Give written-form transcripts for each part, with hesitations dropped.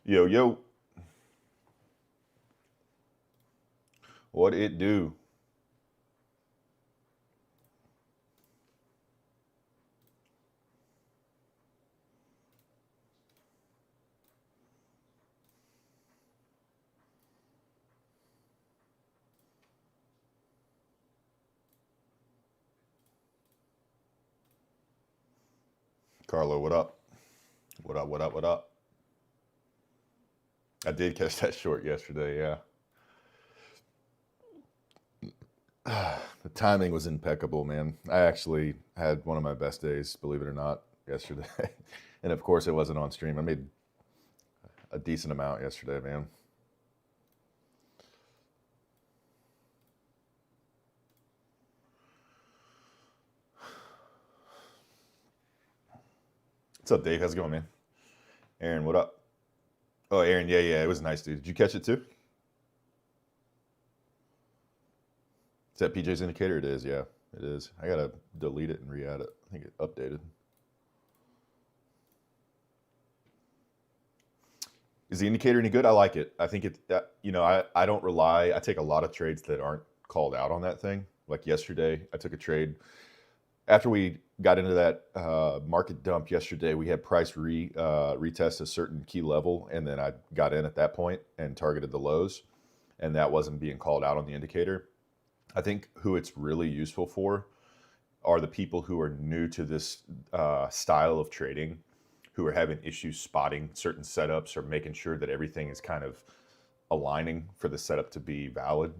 Yo, yo. What it do? Carlo, what up? What up, what up, what up? I did catch that short yesterday, yeah. The timing was impeccable, man. I actually had one of my best days, believe it or not, yesterday. And of course, it wasn't on stream. I made a decent amount yesterday, man. What's up, Dave? How's it going, man? Aaron, what up? Oh, Aaron, yeah, it was nice, dude. Did you catch it too? Is that PJ's indicator? It is, yeah, it is. I gotta delete it and re-add it. I think it updated. Is the indicator any good? I like it. I think I don't rely. I take a lot of trades that aren't called out on that thing. Like yesterday, I took a trade after we got into that market dump yesterday. We had price retest a certain key level, and then I got in at that point and targeted the lows, and that wasn't being called out on the indicator. I think who it's really useful for are the people who are new to this style of trading, who are having issues spotting certain setups or making sure that everything is kind of aligning for the setup to be valid.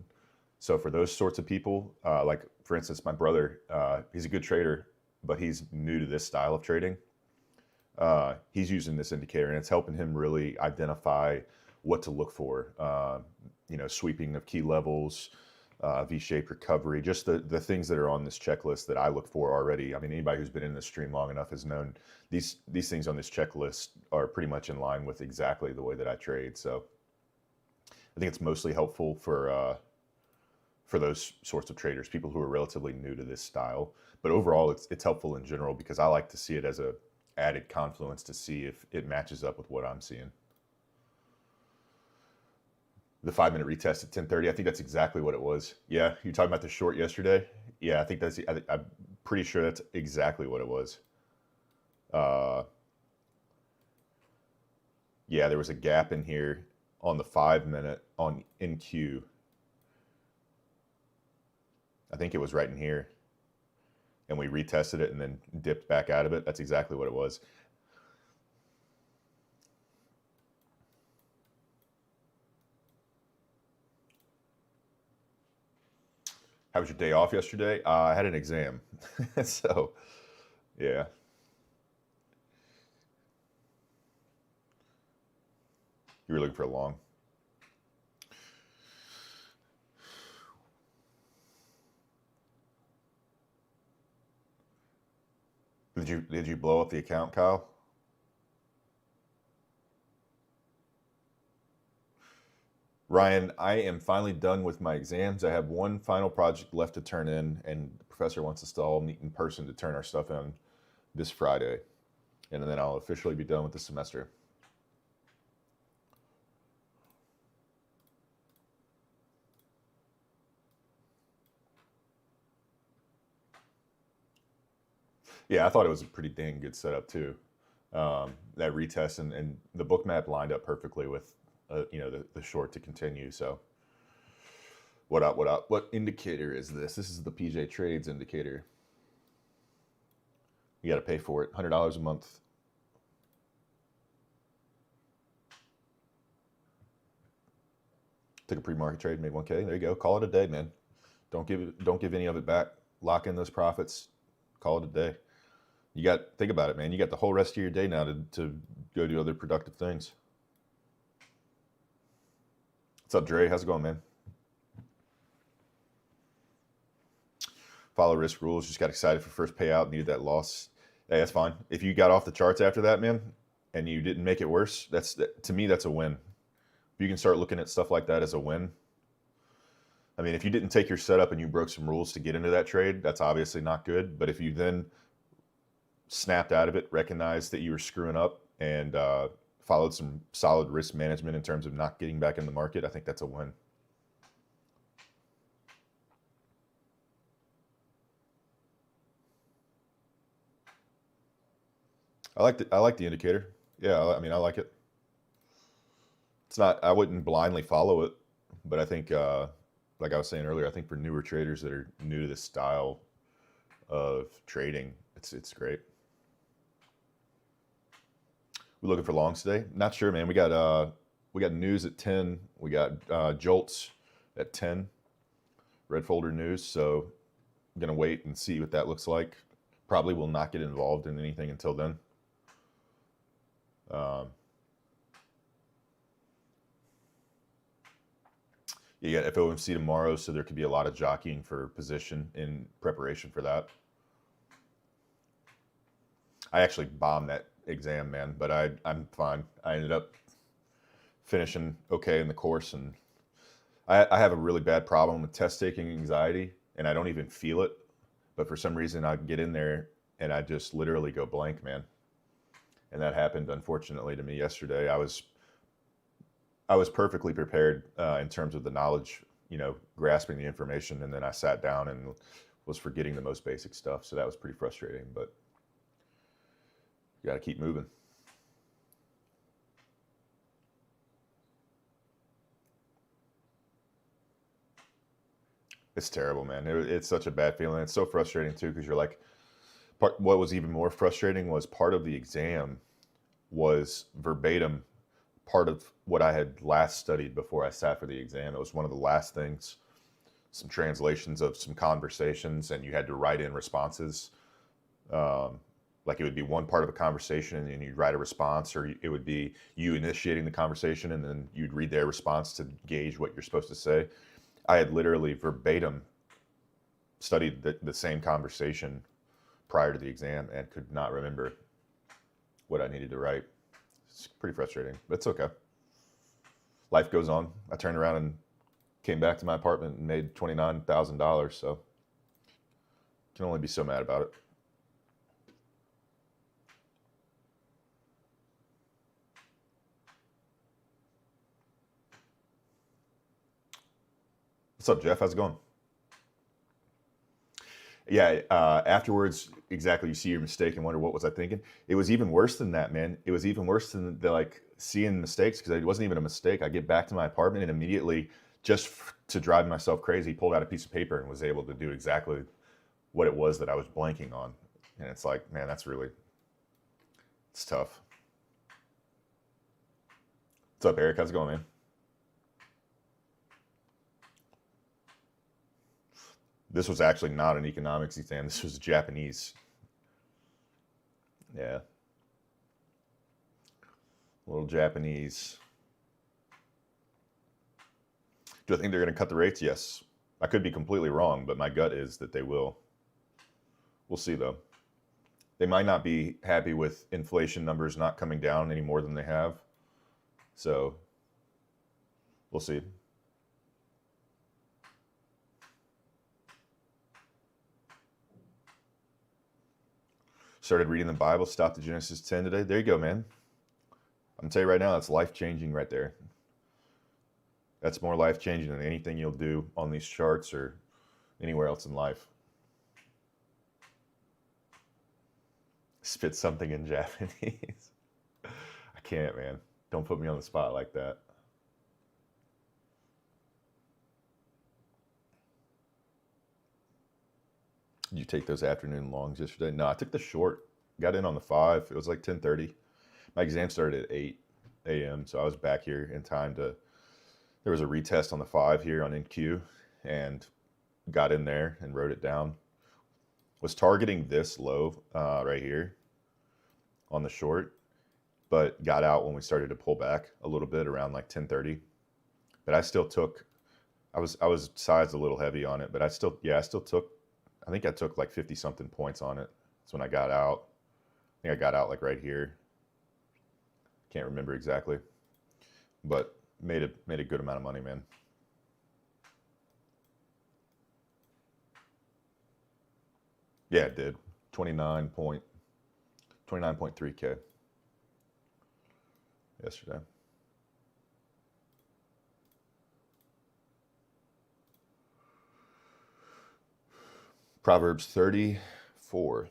So for those sorts of people, like for instance, my brother, he's a good trader, but he's new to this style of trading. He's using this indicator, and it's helping him really identify what to look for. Sweeping of key levels, V-shaped recovery, just the things that are on this checklist that I look for already. I mean, anybody who's been in this stream long enough has known these things on this checklist are pretty much in line with exactly the way that I trade. So I think it's mostly helpful for those sorts of traders, people who are relatively new to this style. But overall, it's helpful in general because I like to see it as a added confluence to see if it matches up with what I'm seeing. The 5-minute retest at 10:30. I think that's exactly what it was. Yeah, you talking about the short yesterday? Yeah, I think I'm pretty sure that's exactly what it was. Yeah, there was a gap in here on the 5-minute on NQ. I think it was right in here, and we retested it and then dipped back out of it. That's exactly what it was. How was your day off yesterday? I had an exam, so yeah. You were looking for a long. Did you blow up the account, Kyle? Ryan, I am finally done with my exams. I have one final project left to turn in, and the professor wants us to all meet in person to turn our stuff in this Friday. And then I'll officially be done with the semester. Yeah, I thought it was a pretty dang good setup too. That retest and the book map lined up perfectly with the short to continue. So what up? What up? What indicator is this? This is the ChristianTrades indicator. You got to pay for it. $100 a month. Took a pre-market trade, made 1K. There you go. Call it a day, man. Don't give any of it back. Lock in those profits. Call it a day. Think about it, man. You got the whole rest of your day now to go do other productive things. What's up, Dre? How's it going, man? Follow risk rules. Just got excited for first payout. Needed that loss. Hey, that's fine. If you got off the charts after that, man, and you didn't make it worse, to me, that's a win. If you can start looking at stuff like that as a win. I mean, if you didn't take your setup and you broke some rules to get into that trade, that's obviously not good. But if you then snapped out of it, recognized that you were screwing up, and followed some solid risk management in terms of not getting back in the market, I think that's a win. I like the indicator. Yeah, I mean, I like it. It's not, I wouldn't blindly follow it, but I think, like I was saying earlier, I think for newer traders that are new to this style of trading, it's great. We looking for longs today? Not sure, man. We got news at 10. We got jolts at 10. Red folder news. So I'm gonna wait and see what that looks like. Probably will not get involved in anything until then. You got FOMC tomorrow, so there could be a lot of jockeying for position in preparation for that. I actually bombed that exam, man, but I'm fine. I ended up finishing okay in the course, and I have a really bad problem with test taking anxiety, and I don't even feel it. But for some reason, I get in there and I just literally go blank, man. And that happened, unfortunately, to me yesterday. I was perfectly prepared in terms of the knowledge, grasping the information, and then I sat down and was forgetting the most basic stuff. So that was pretty frustrating, but you got to keep moving. It's terrible, man. It's such a bad feeling. It's so frustrating too, because you're like, what was even more frustrating was part of the exam was verbatim part of what I had last studied before I sat for the exam. It was one of the last things, some translations of some conversations, and you had to write in responses. Like it would be one part of a conversation and you'd write a response, or it would be you initiating the conversation and then you'd read their response to gauge what you're supposed to say. I had literally verbatim studied the same conversation prior to the exam and could not remember what I needed to write. It's pretty frustrating, but it's okay. Life goes on. I turned around and came back to my apartment and made $29,000, so can only be so mad about it. What's up, Jeff? How's it going? Yeah, afterwards, exactly, you see your mistake and wonder, what was I thinking? It was even worse than that, man. It was even worse than seeing mistakes, because it wasn't even a mistake. I get back to my apartment and immediately, just to drive myself crazy, pulled out a piece of paper and was able to do exactly what it was that I was blanking on. And it's like, man, it's tough. What's up, Eric? How's it going, man? This was actually not an economics exam. This was Japanese. Yeah. A little Japanese. Do I think they're going to cut the rates? Yes. I could be completely wrong, but my gut is that they will. We'll see, though. They might not be happy with inflation numbers not coming down any more than they have. So we'll see. Started reading the Bible, stopped at Genesis 10 today. There you go, man. I'm going to tell you right now, that's life-changing right there. That's more life-changing than anything you'll do on these charts or anywhere else in life. Spit something in Japanese. I can't, man. Don't put me on the spot like that. Did you take those afternoon longs yesterday? No, I took the short. Got in on the 5. It was like 10:30. My exam started at 8 a.m., so I was back here in time to... There was a retest on the 5 here on NQ, and got in there and wrote it down. Was targeting this low right here on the short, but got out when we started to pull back a little bit around like 10:30. But I still took... I was sized a little heavy on it, but I still took... I think I took like 50-something points on it. That's when I got out. I think I got out like right here. Can't remember exactly, but made a good amount of money, man. Yeah, it did. 29.3K. yesterday. Proverbs 34.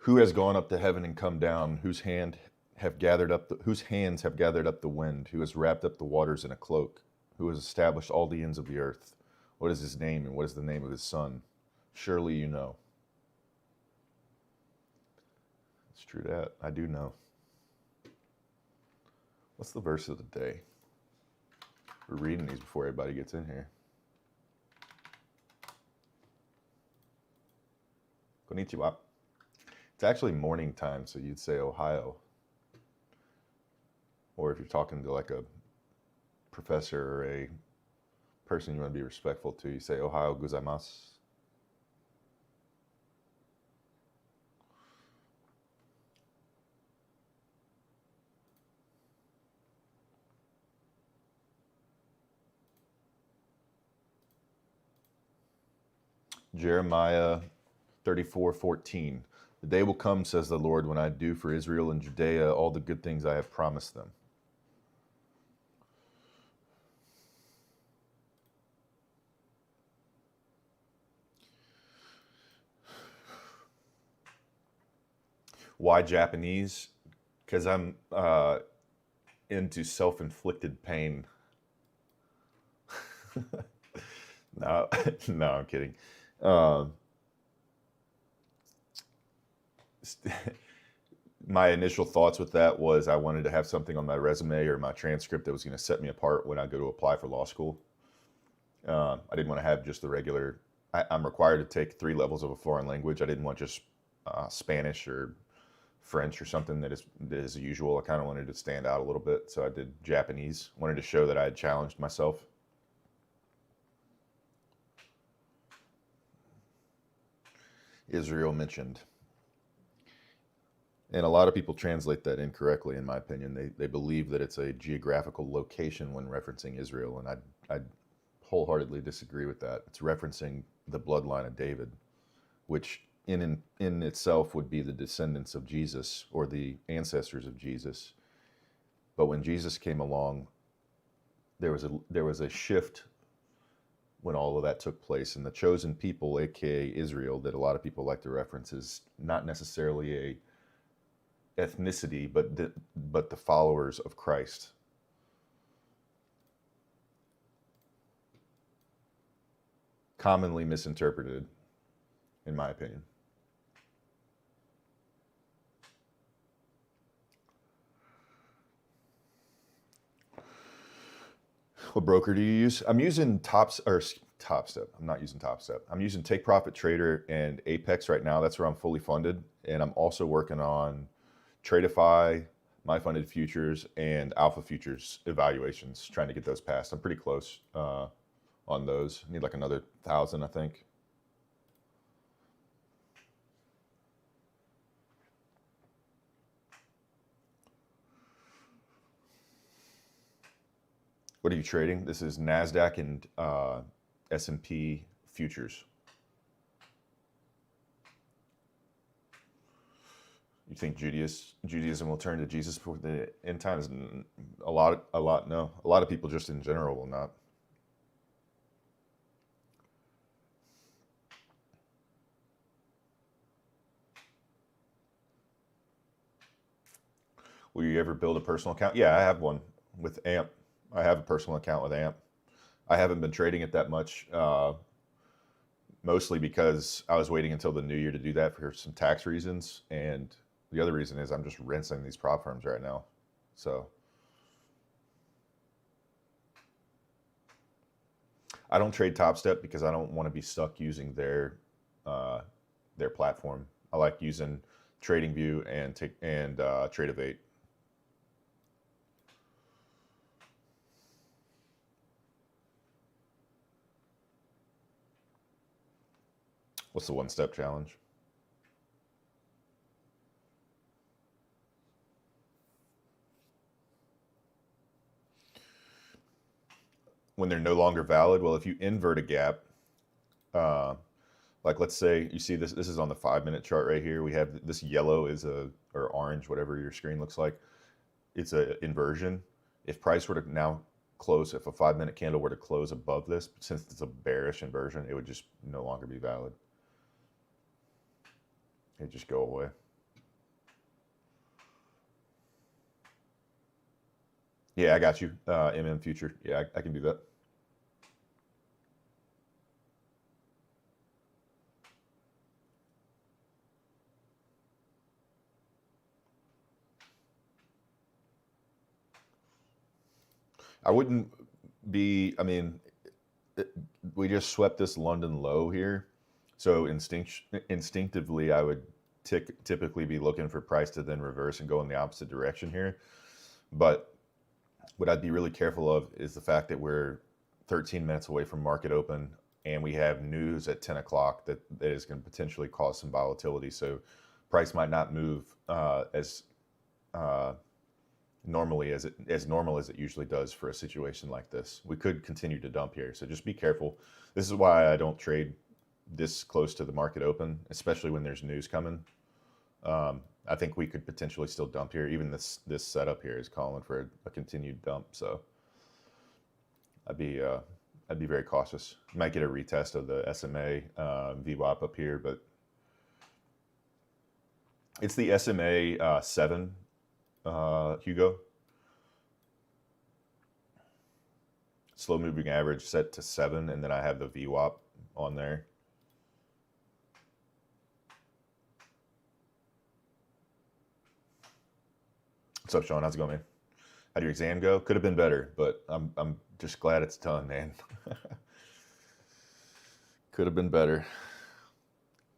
Who has gone up to heaven and come down? Whose hands have gathered up the wind? Who has wrapped up the waters in a cloak? Who has established all the ends of the earth? What is his name, and what is the name of his son? Surely you know. It's true that I do know. What's the verse of the day? We're reading these before everybody gets in here. Konnichiwa. It's actually morning time, so you'd say Ohio. Or if you're talking to like a professor or a person you want to be respectful to, you say Ohio gozaimasu. Jeremiah 34:14. The day will come, says the Lord, when I do for Israel and Judea all the good things I have promised them. Why Japanese? Because I'm into self-inflicted pain. No, no, I'm kidding. My initial thoughts with that was I wanted to have something on my resume or my transcript that was going to set me apart when I go to apply for law school. I didn't want to have just the regular. I'm required to take 3 levels of a foreign language. I didn't want just Spanish or French or something that is usual. I kind of wanted to stand out a little bit, so I did Japanese. Wanted to show that I had challenged myself. Israel mentioned. And a lot of people translate that incorrectly, in my opinion. They believe that it's a geographical location when referencing Israel, and I wholeheartedly disagree with that. It's referencing the bloodline of David, which in itself would be the descendants of Jesus or the ancestors of Jesus. But when Jesus came along, there was a shift when all of that took place, and the chosen people, aka Israel, that a lot of people like to reference, is not necessarily a ethnicity, but the followers of Christ. Commonly misinterpreted, in my opinion. What broker do you use? I'm using Topstep. I'm not using Topstep. I'm using Take Profit Trader and Apex right now. That's where I'm fully funded, and I'm also working on Tradeify, My Funded Futures, and Alpha Futures evaluations, trying to get those passed. I'm pretty close on those. I need like another 1,000, I think. What are you trading? This is NASDAQ and S&P futures. You think Judaism will turn to Jesus before the end times? A lot, no. A lot of people just in general will not. Will you ever build a personal account? Yeah, I have one with AMP. I have a personal account with AMP. I haven't been trading it that much, mostly because I was waiting until the new year to do that for some tax reasons. And the other reason is I'm just rinsing these prop firms right now. So I don't trade Topstep because I don't want to be stuck using their platform. I like using TradingView and Tradeovate. What's the one-step challenge? when they're no longer valid. Well, if you invert a gap, uh, like let's say you see this, this is on the 5-minute chart right here. We have this yellow is or orange, whatever your screen looks like. It's a inversion. If price were to now close, if a 5-minute candle were to close above this, since it's a bearish inversion, it would just no longer be valid. It'd just go away. Yeah, I got you. MM future. Yeah, I can do that. I wouldn't be, I mean, we just swept this London low here. So instinctively, I would typically be looking for price to then reverse and go in the opposite direction here. But what I'd be really careful of is the fact that we're 13 minutes away from market open and we have news at 10 o'clock that is going to potentially cause some volatility. So price might not move as normal as it usually does for a situation like this. We could continue to dump here, so just be careful. This is why I don't trade this close to the market open, especially when there's news coming. I think we could potentially still dump here. Even this setup here is calling for a continued dump, so I'd be very cautious. You might get a retest of the SMA VWAP up here, but it's the SMA 7. Hugo. Slow moving average set to 7, and then I have the VWAP on there. What's up, Sean? How's it going, man? How'd your exam go? Could have been better, but I'm just glad it's done, man. Could have been better.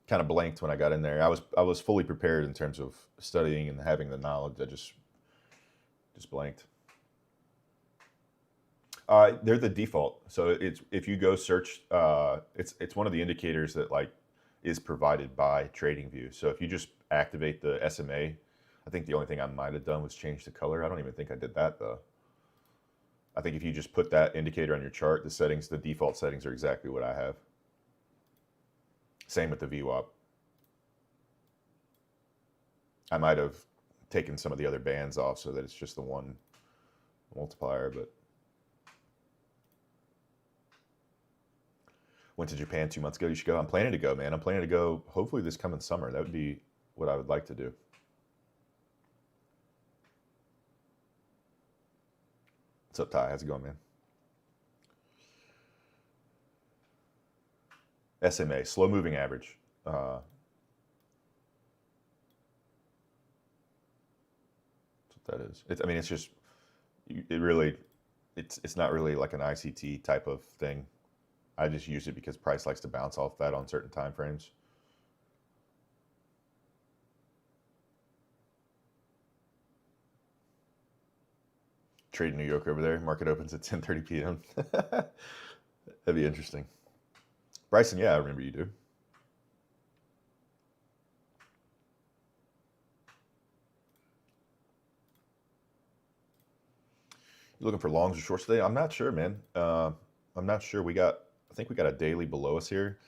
Kind of blanked when I got in there. I was fully prepared in terms of studying and having the knowledge. I just blanked. They're the default. So it's, if you go search, it's one of the indicators that like is provided by TradingView. So if you just activate the SMA, I think the only thing I might have done was change the color. I don't even think I did that though. I think if you just put that indicator on your chart, the settings, the default settings are exactly what I have. Same with the VWAP. I might have taken some of the other bands off so that it's just the one multiplier, but went to Japan 2 months ago. You should go. I'm planning to go, man. I'm planning to go hopefully this coming summer. That would be what I would like to do. What's up, Ty? How's it going, man? SMA, slow moving average. That's what that is. I mean, it's just, it's not really like an ICT type of thing. I just use it because price likes to bounce off that on certain time frames. Trade in New York over there. Market opens at 10:30 p.m. That'd be interesting. Bryson, yeah, I remember you do. You looking for longs or shorts today? I'm not sure, man. I'm not sure. I think we got a daily below us here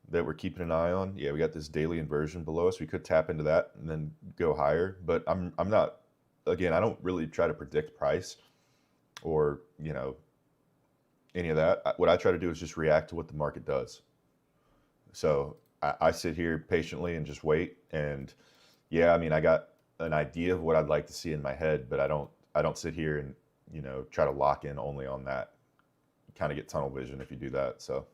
that we're keeping an eye on. Yeah, we got this daily inversion below us. We could tap into that and then go higher, but I'm not, again, I don't really try to predict price or, you know, any of that. What I try to do is just react to what the market does. So I sit here patiently and just wait. And yeah, I mean, I got an idea of what I'd like to see in my head, but I don't sit here and, you know, try to lock in only on that. You kind of get tunnel vision if you do that. So,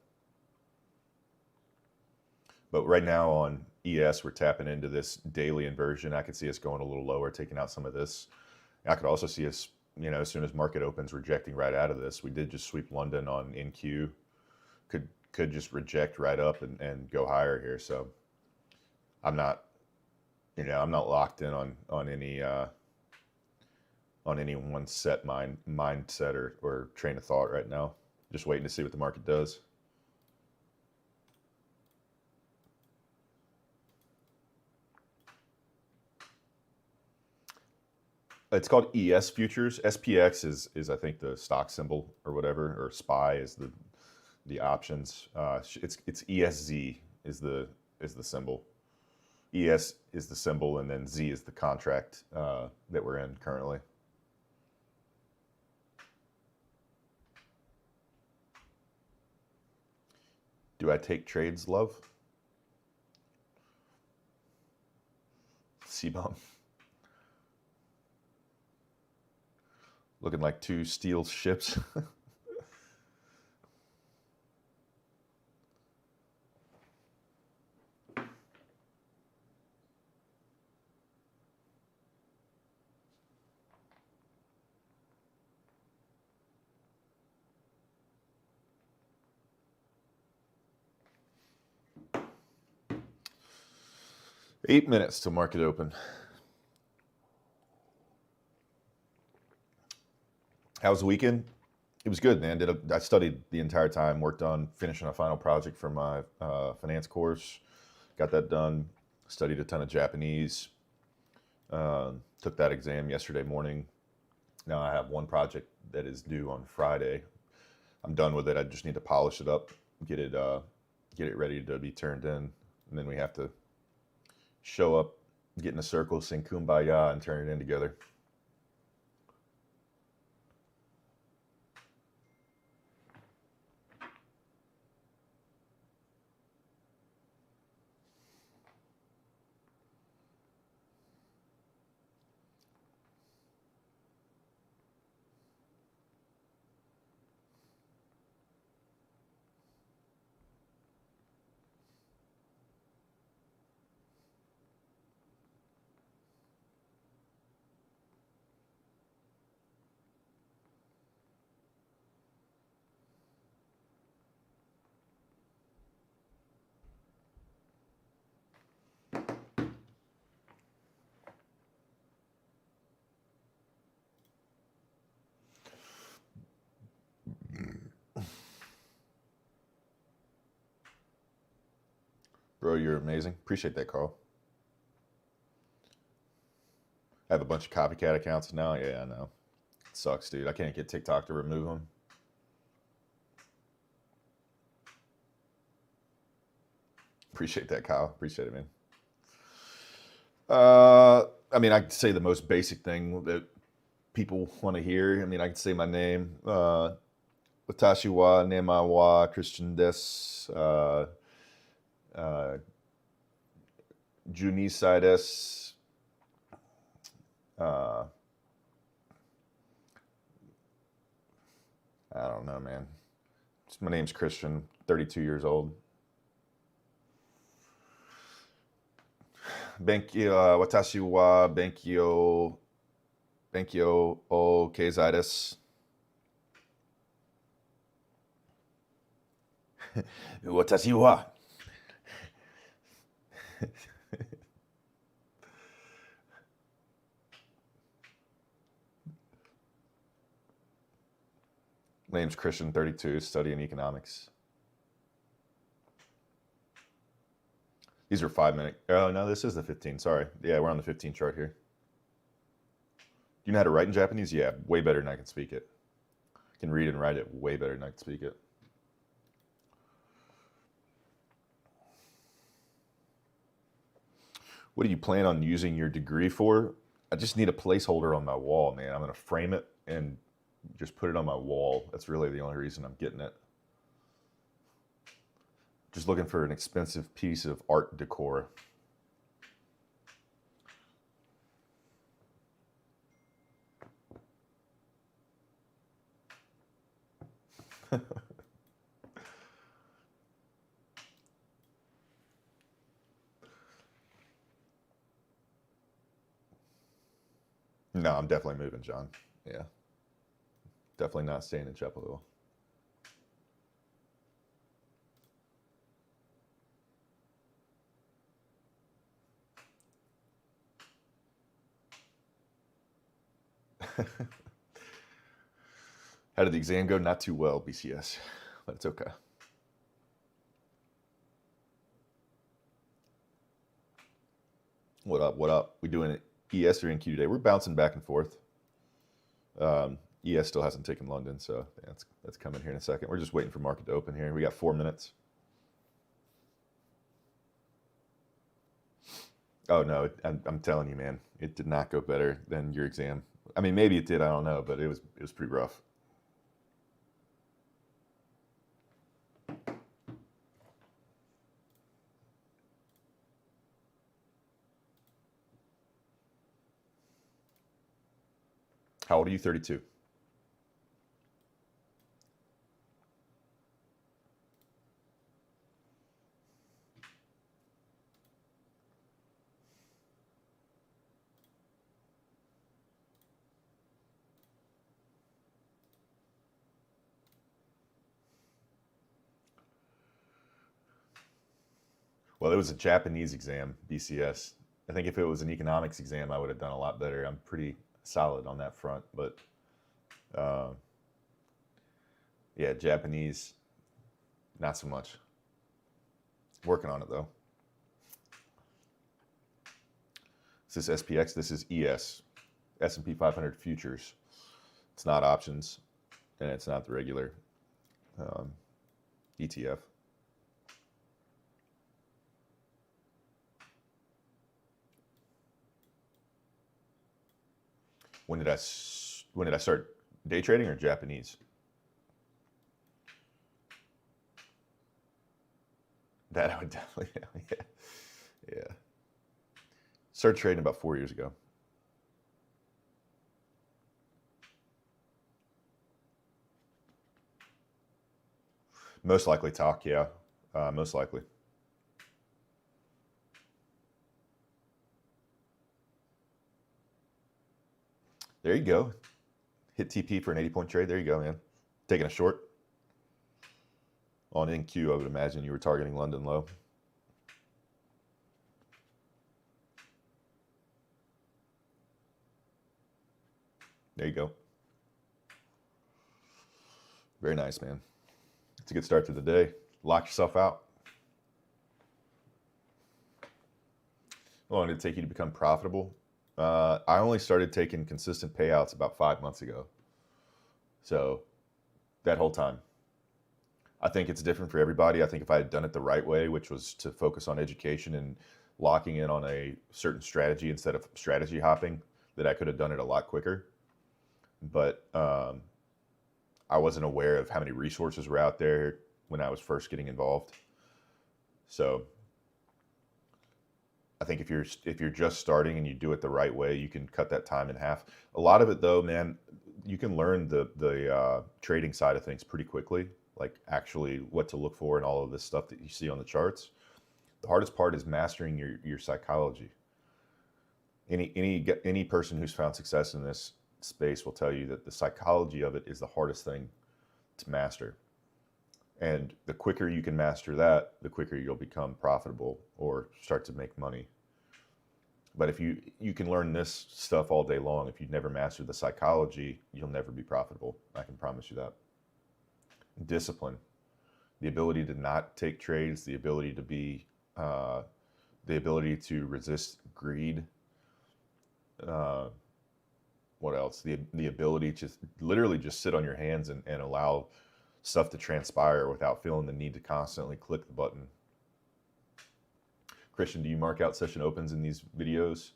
but right now on ES, we're tapping into this daily inversion. I could see us going a little lower, taking out some of this. I could also see us, you know, as soon as market opens, rejecting right out of this. We did just sweep London on NQ. Could just reject right up and go higher here. So I'm not, you know, I'm not locked in on any one set mindset or train of thought right now. Just waiting to see what the market does. It's called ES futures. SPX is I think the stock symbol or whatever, or SPY is the options. It's ESZ is the symbol. ES is the symbol, and then Z is the contract that we're in currently. Do I take trades, love? C-bomb. Looking like two steel ships. Eight minutes till market open. How was the weekend? It was good, man. I studied the entire time, worked on finishing a final project for my finance course. Got that done. Studied a ton of Japanese. Took that exam yesterday morning. Now I have one project that is due on Friday. I'm done with it. I just need to polish it up, get it ready to be turned in, and then we have to show up, get in a circle, sing Kumbaya, and turn it in together. Bro, you're amazing. Appreciate that, Carl. I have a bunch of copycat accounts now. Yeah, I know. It sucks, dude. I can't get TikTok to remove them. Appreciate that, Kyle. Appreciate it, man. I mean, I could say the most basic thing that people want to hear. I mean, I could say my name. Watashi wa nema wa ChristianTrades Junisai desu. I don't know, man. My name's Christian, 32 years old. Watashi wa benkyo o keizai desu. Watashi wa. My name's Christian, 32, studying economics. These are 5-minute. Oh, no, this is the 15. Sorry. Yeah, we're on the 15 chart here. You know how to write in Japanese? Yeah, way better than I can speak it. I can read and write it way better than I can speak it. What do you plan on using your degree for? I just need a placeholder on my wall, man. I'm going to frame it and just put it on my wall. That's really the only reason I'm getting it. Just looking for an expensive piece of art decor. No, I'm definitely moving, John. Yeah. Definitely not staying in Chapel Hill. How did the exam go? Not too well, BCS, but it's okay. What up? What up? We doing it ES or NQ today? We're bouncing back and forth. ES still hasn't taken London, so yeah, that's coming here in a second. We're just waiting for market to open here. We got 4 minutes. Oh no, I'm telling you, man, it did not go better than your exam. I mean, maybe it did. I don't know, but it was pretty rough. How old are you? 32. Well, it was a Japanese exam, BCS. I think if it was an economics exam, I would have done a lot better. I'm pretty solid on that front, but uh, yeah, Japanese, not so much. Working on it though. This is SPX. This is ES, S&P 500 futures. It's not options, and it's not the regular ETF. When did I start day trading or Japanese? That I would definitely, yeah. Started trading about 4 years ago. Most likely talk, yeah, most likely. There you go. Hit TP for an 80-point trade. There you go, man. Taking a short. On NQ, I would imagine you were targeting London low. There you go. Very nice, man. It's a good start to the day. Lock yourself out. How long did it take you to become profitable? I only started taking consistent payouts about 5 months ago. So that whole time. I think it's different for everybody. I think if I had done it the right way, which was to focus on education and locking in on a certain strategy instead of strategy hopping, that I could have done it a lot quicker. But I wasn't aware of how many resources were out there when I was first getting involved. So I think if you're just starting and you do it the right way, you can cut that time in half. A lot of it though, man, you can learn the trading side of things pretty quickly, like actually what to look for and all of this stuff that you see on the charts. The hardest part is mastering your psychology. Any person who's found success in this space will tell you that the psychology of it is the hardest thing to master. And the quicker you can master that, the quicker you'll become profitable or start to make money. But if you can learn this stuff all day long, if you never master the psychology, you'll never be profitable. I can promise you that. Discipline, the ability to not take trades, the ability to be, the ability to resist greed. What else? The ability to literally just sit on your hands and allow stuff to transpire without feeling the need to constantly click the button. Christian, do you mark out session opens in these videos?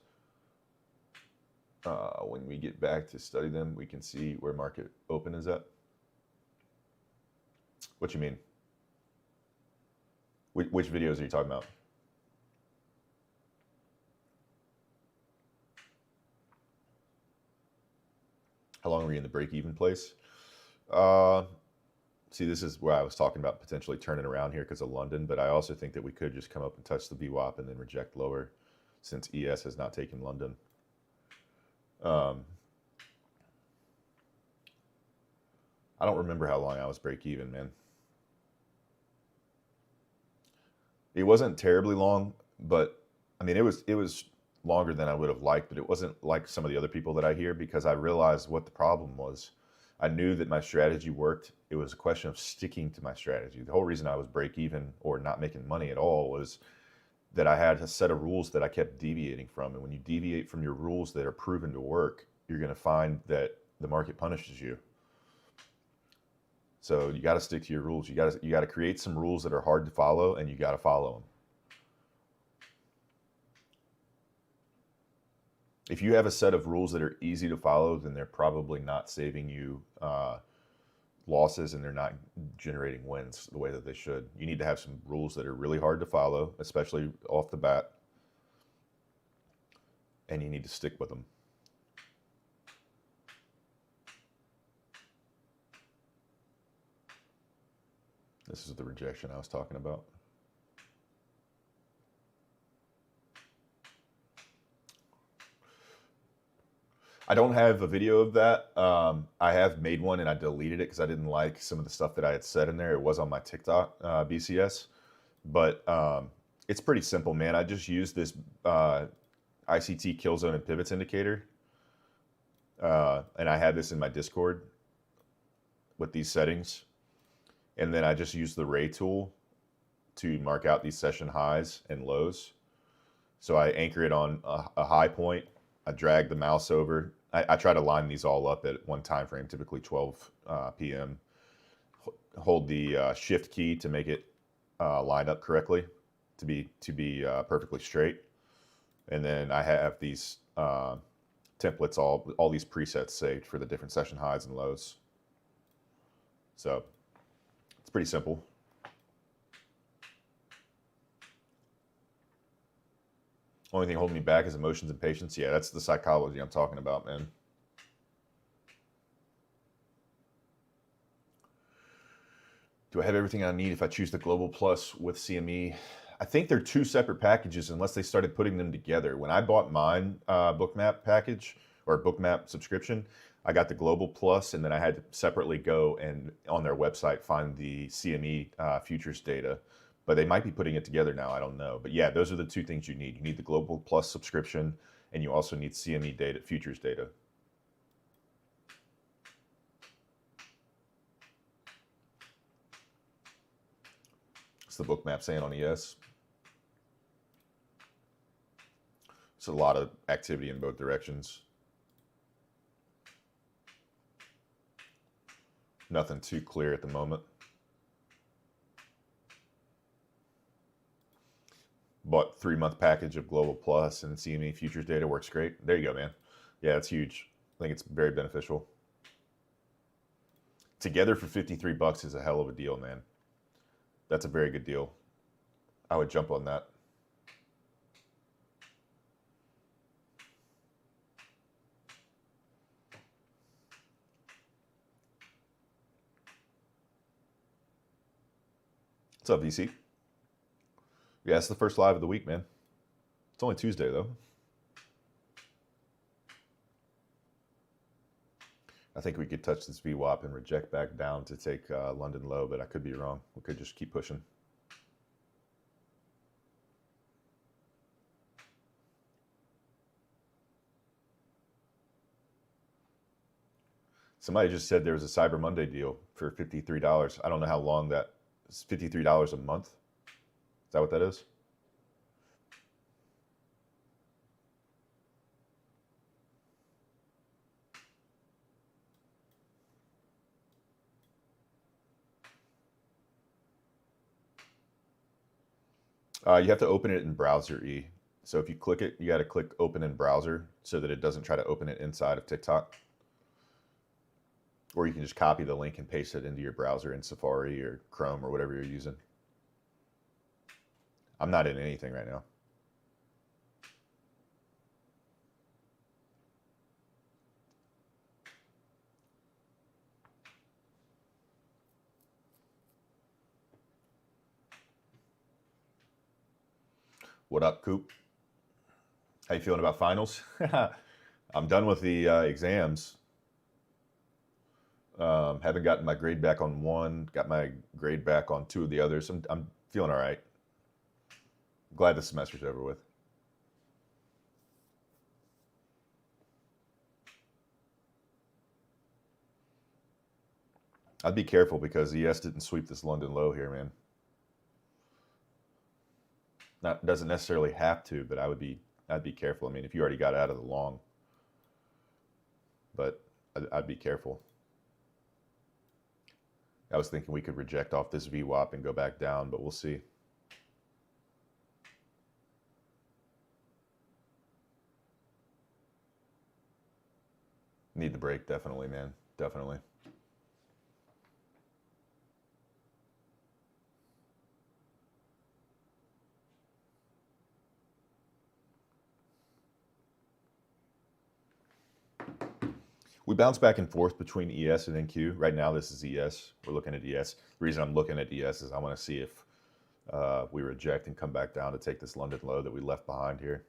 When we get back to study them, we can see where market open is at. What you mean? Which videos are you talking about? How long were you in the break-even place? See, this is where I was talking about potentially turning around here because of London, but I also think that we could just come up and touch the VWAP and then reject lower since ES has not taken London. I don't remember how long I was break-even, man. It wasn't terribly long, but I mean, it was longer than I would have liked, but it wasn't like some of the other people that I hear because I realized what the problem was. I knew that my strategy worked. It was a question of sticking to my strategy. The whole reason I was break even or not making money at all was that I had a set of rules that I kept deviating from. And when you deviate from your rules that are proven to work, you're going to find that the market punishes you. So you got to stick to your rules. You got to create some rules that are hard to follow, and you got to follow them. If you have a set of rules that are easy to follow, then they're probably not saving you losses, and they're not generating wins the way that they should. You need to have some rules that are really hard to follow, especially off the bat, and you need to stick with them. This is the rejection I was talking about. I don't have a video of that. I have made one and I deleted it because I didn't like some of the stuff that I had said in there. It was on my TikTok BCS, but it's pretty simple, man. I just use this ICT kill zone and pivots indicator, and I have this in my Discord with these settings, and then I just use the ray tool to mark out these session highs and lows. So I anchor it on a high point. I drag the mouse over. I try to line these all up at one time frame, typically 12 p.m. Hold the shift key to make it line up correctly, to be perfectly straight. And then I have these templates, all these presets saved for the different session highs and lows. So it's pretty simple. Only thing holding me back is emotions and patience. Yeah, that's the psychology I'm talking about, man. Do I have everything I need if I choose the Global Plus with CME? I think they're two separate packages unless they started putting them together. When I bought mine Bookmap package or Bookmap subscription, I got the Global Plus, and then I had to separately go and on their website find the CME futures data. But they might be putting it together now. I don't know. But yeah, those are the two things you need. You need the Global Plus subscription, and you also need CME data, futures data. What's the Bookmap saying on ES? It's a lot of activity in both directions. Nothing too clear at the moment. Bought 3-month package of Global Plus and CME futures data, works great. There you go, man. Yeah, it's huge. I think it's very beneficial. Together for 53 bucks is a hell of a deal, man. That's a very good deal. I would jump on that. What's up, VC? Yeah, it's the first live of the week, man. It's only Tuesday, though. I think we could touch this VWAP and reject back down to take London low, but I could be wrong. We could just keep pushing. Somebody just said there was a Cyber Monday deal for $53. I don't know how long that is. $53 a month. Is that what that is? You have to open it in browser E. So if you click it, you got to click open in browser so that it doesn't try to open it inside of TikTok. Or you can just copy the link and paste it into your browser in Safari or Chrome or whatever you're using. I'm not in anything right now. What up, Coop? How you feeling about finals? I'm done with the exams. Haven't gotten my grade back on one, got my grade back on 2 of the others. I'm feeling all right. Glad the semester's over with. I'd be careful because ES didn't sweep this London low here, man. Doesn't necessarily have to, but I'd be careful. I mean, if you already got out of the long, but I'd be careful. I was thinking we could reject off this VWAP and go back down, but we'll see. Need the break, definitely, man. Definitely. We bounce back and forth between ES and NQ. Right now, this is ES. We're looking at ES. The reason I'm looking at ES is I want to see if we reject and come back down to take this London low that we left behind here.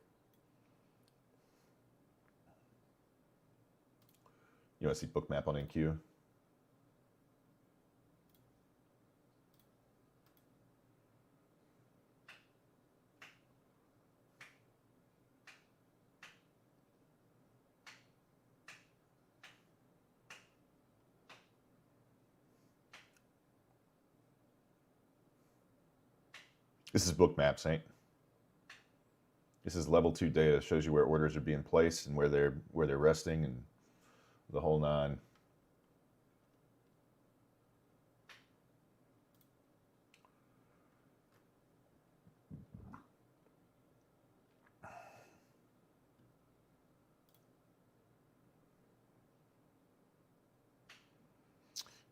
You want to see bookmap on NQ? This is bookmap, Saint. This is level 2 data. It shows you where orders are being placed and where they're resting and the whole nine.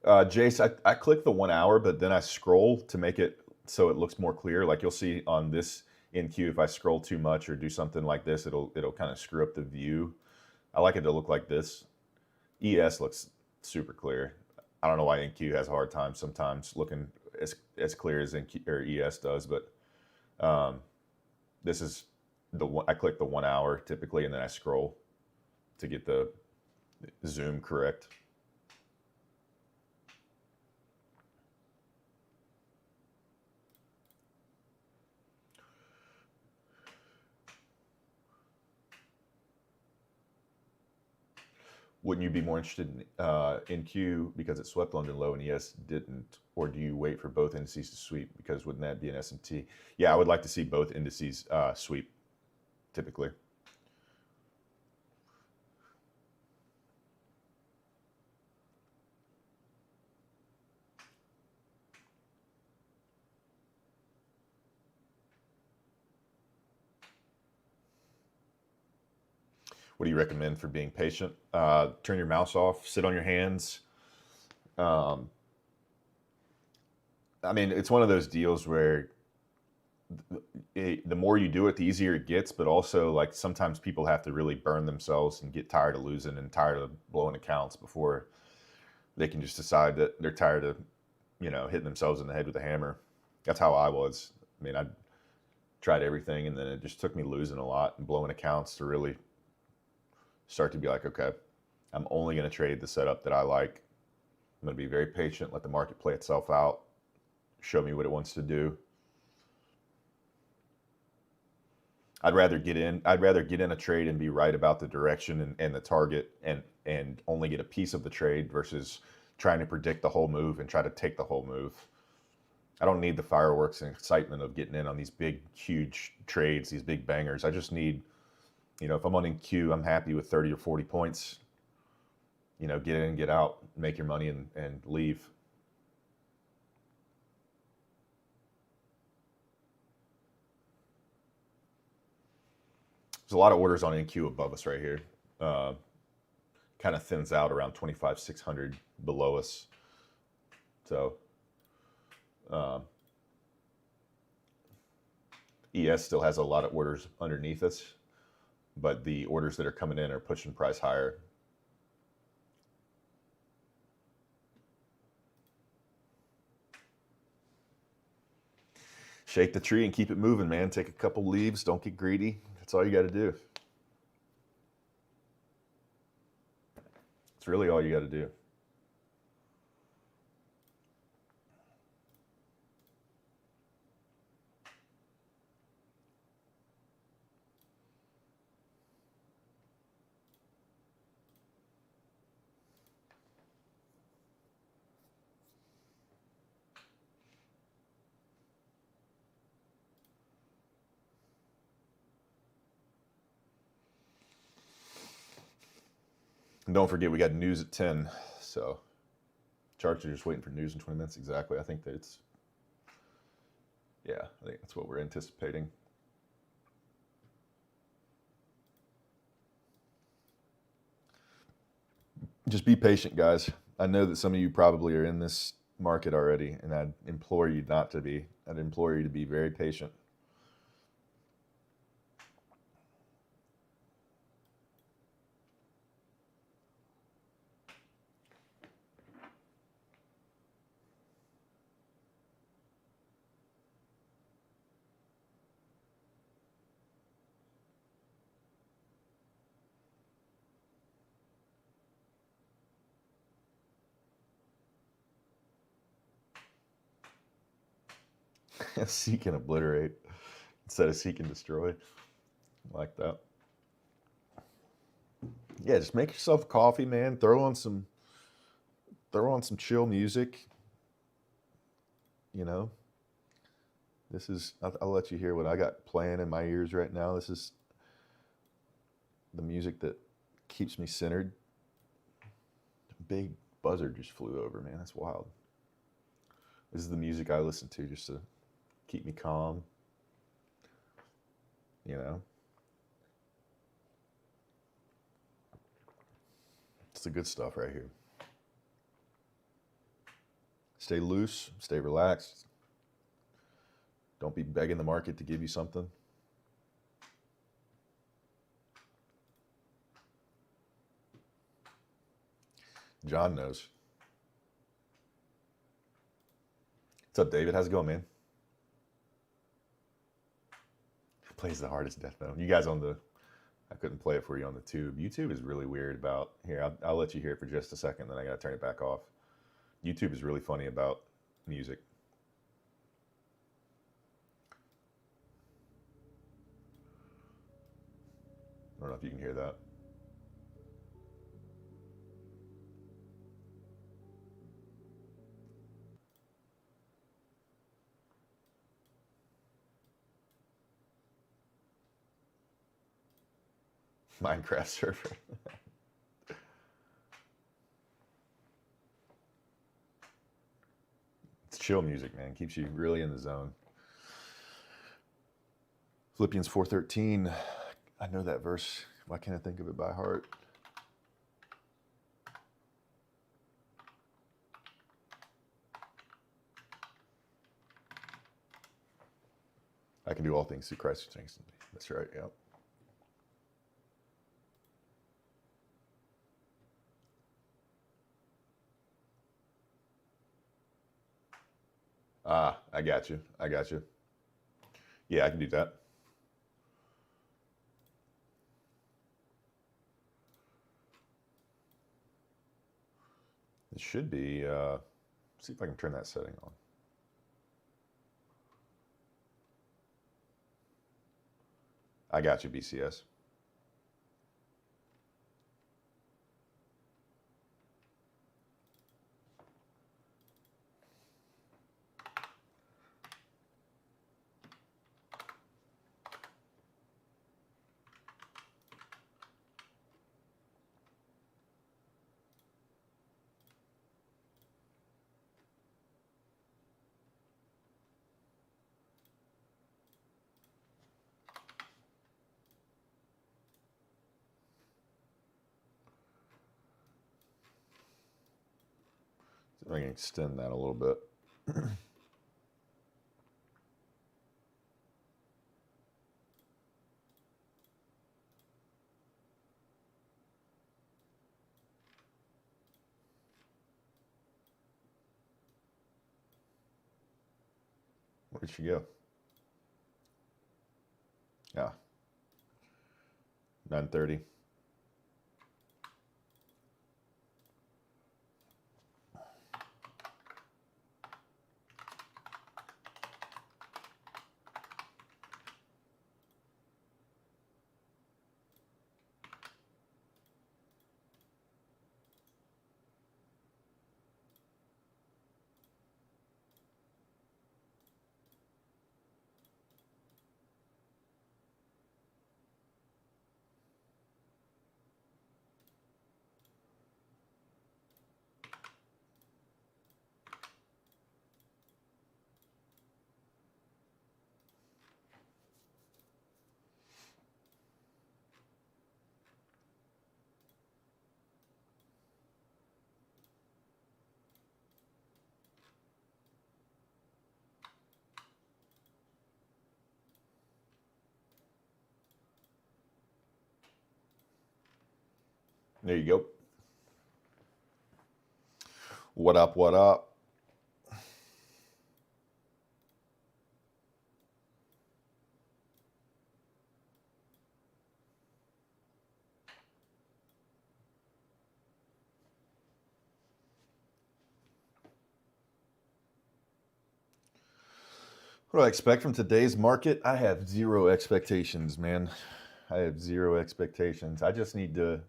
Jace, I click the 1 hour, but then I scroll to make it so it looks more clear. Like you'll see on this NQ, if I scroll too much or do something like this, it'll kind of screw up the view. I like it to look like this. ES looks super clear. I don't know why NQ has a hard time sometimes looking as clear as NQ or ES does, but this is the one. I click the 1 hour typically, and then I scroll to get the zoom correct. Wouldn't you be more interested in NQ because it swept London low and ES didn't? Or do you wait for both indices to sweep? Because wouldn't that be an S&T? Yeah, I would like to see both indices sweep, typically. What do you recommend for being patient? Turn your mouse off, sit on your hands. I mean, it's one of those deals where the more you do it, the easier it gets, but also like sometimes people have to really burn themselves and get tired of losing and tired of blowing accounts before they can just decide that they're tired of, hitting themselves in the head with a hammer. That's how I was. I mean, I tried everything, and then it just took me losing a lot and blowing accounts to really start to be like, okay, I'm only going to trade the setup that I like. I'm going to be very patient, let the market play itself out, show me what it wants to do. I'd rather get in a trade and be right about the direction and the target and only get a piece of the trade versus trying to predict the whole move and try to take the whole move. I don't need the fireworks and excitement of getting in on these big, huge trades, these big bangers. I just need, if I'm on NQ, I'm happy with 30 or 40 points. Get in, get out, make your money and leave. There's a lot of orders on NQ above us right here. Kind of thins out around 25,600 below us. So ES still has a lot of orders underneath us, but the orders that are coming in are pushing price higher. Shake the tree and keep it moving, man. Take a couple leaves. Don't get greedy. That's all you got to do. It's really all you got to do. And don't forget, we got news at 10. So charts are just waiting for news in 20 minutes. Exactly. I think that it's, yeah, I think that's what we're anticipating. Just be patient, guys. I know that some of you probably are in this market already, and I'd implore you not to be. I'd implore you to be very patient. Seek and obliterate instead of seek and destroy. I like that. Yeah, just make yourself a coffee, man. Throw on some chill music. You know, this is, I'll let you hear what I got playing in my ears right now. This is the music that keeps me centered. Big buzzard just flew over, man. That's wild. This is the music I listen to just to keep me calm. You know, it's the good stuff right here. Stay loose, stay relaxed. Don't be begging the market to give you something. John knows. What's up, David? How's it going, man? Plays the hardest death metal. You guys on the, I couldn't play it for you on the tube. YouTube is really weird about, here, I'll let you hear it for just a second, then I got to turn it back off. YouTube is really funny about music. I don't know if you can hear that. Minecraft server. It's chill music, man. Keeps you really in the zone. Philippians 4:13. I know that verse. Why can't I think of it by heart? I can do all things through Christ who strengthens me. That's right, yep. Ah, I got you. I got you. Yeah, I can do that. It should be, see if I can turn that setting on. I got you, BCS. So I can extend that a little bit. Where'd she go? Yeah. 9:30. There you go. What up, what up? What do I expect from today's market? I have zero expectations, man. I have zero expectations. I just need to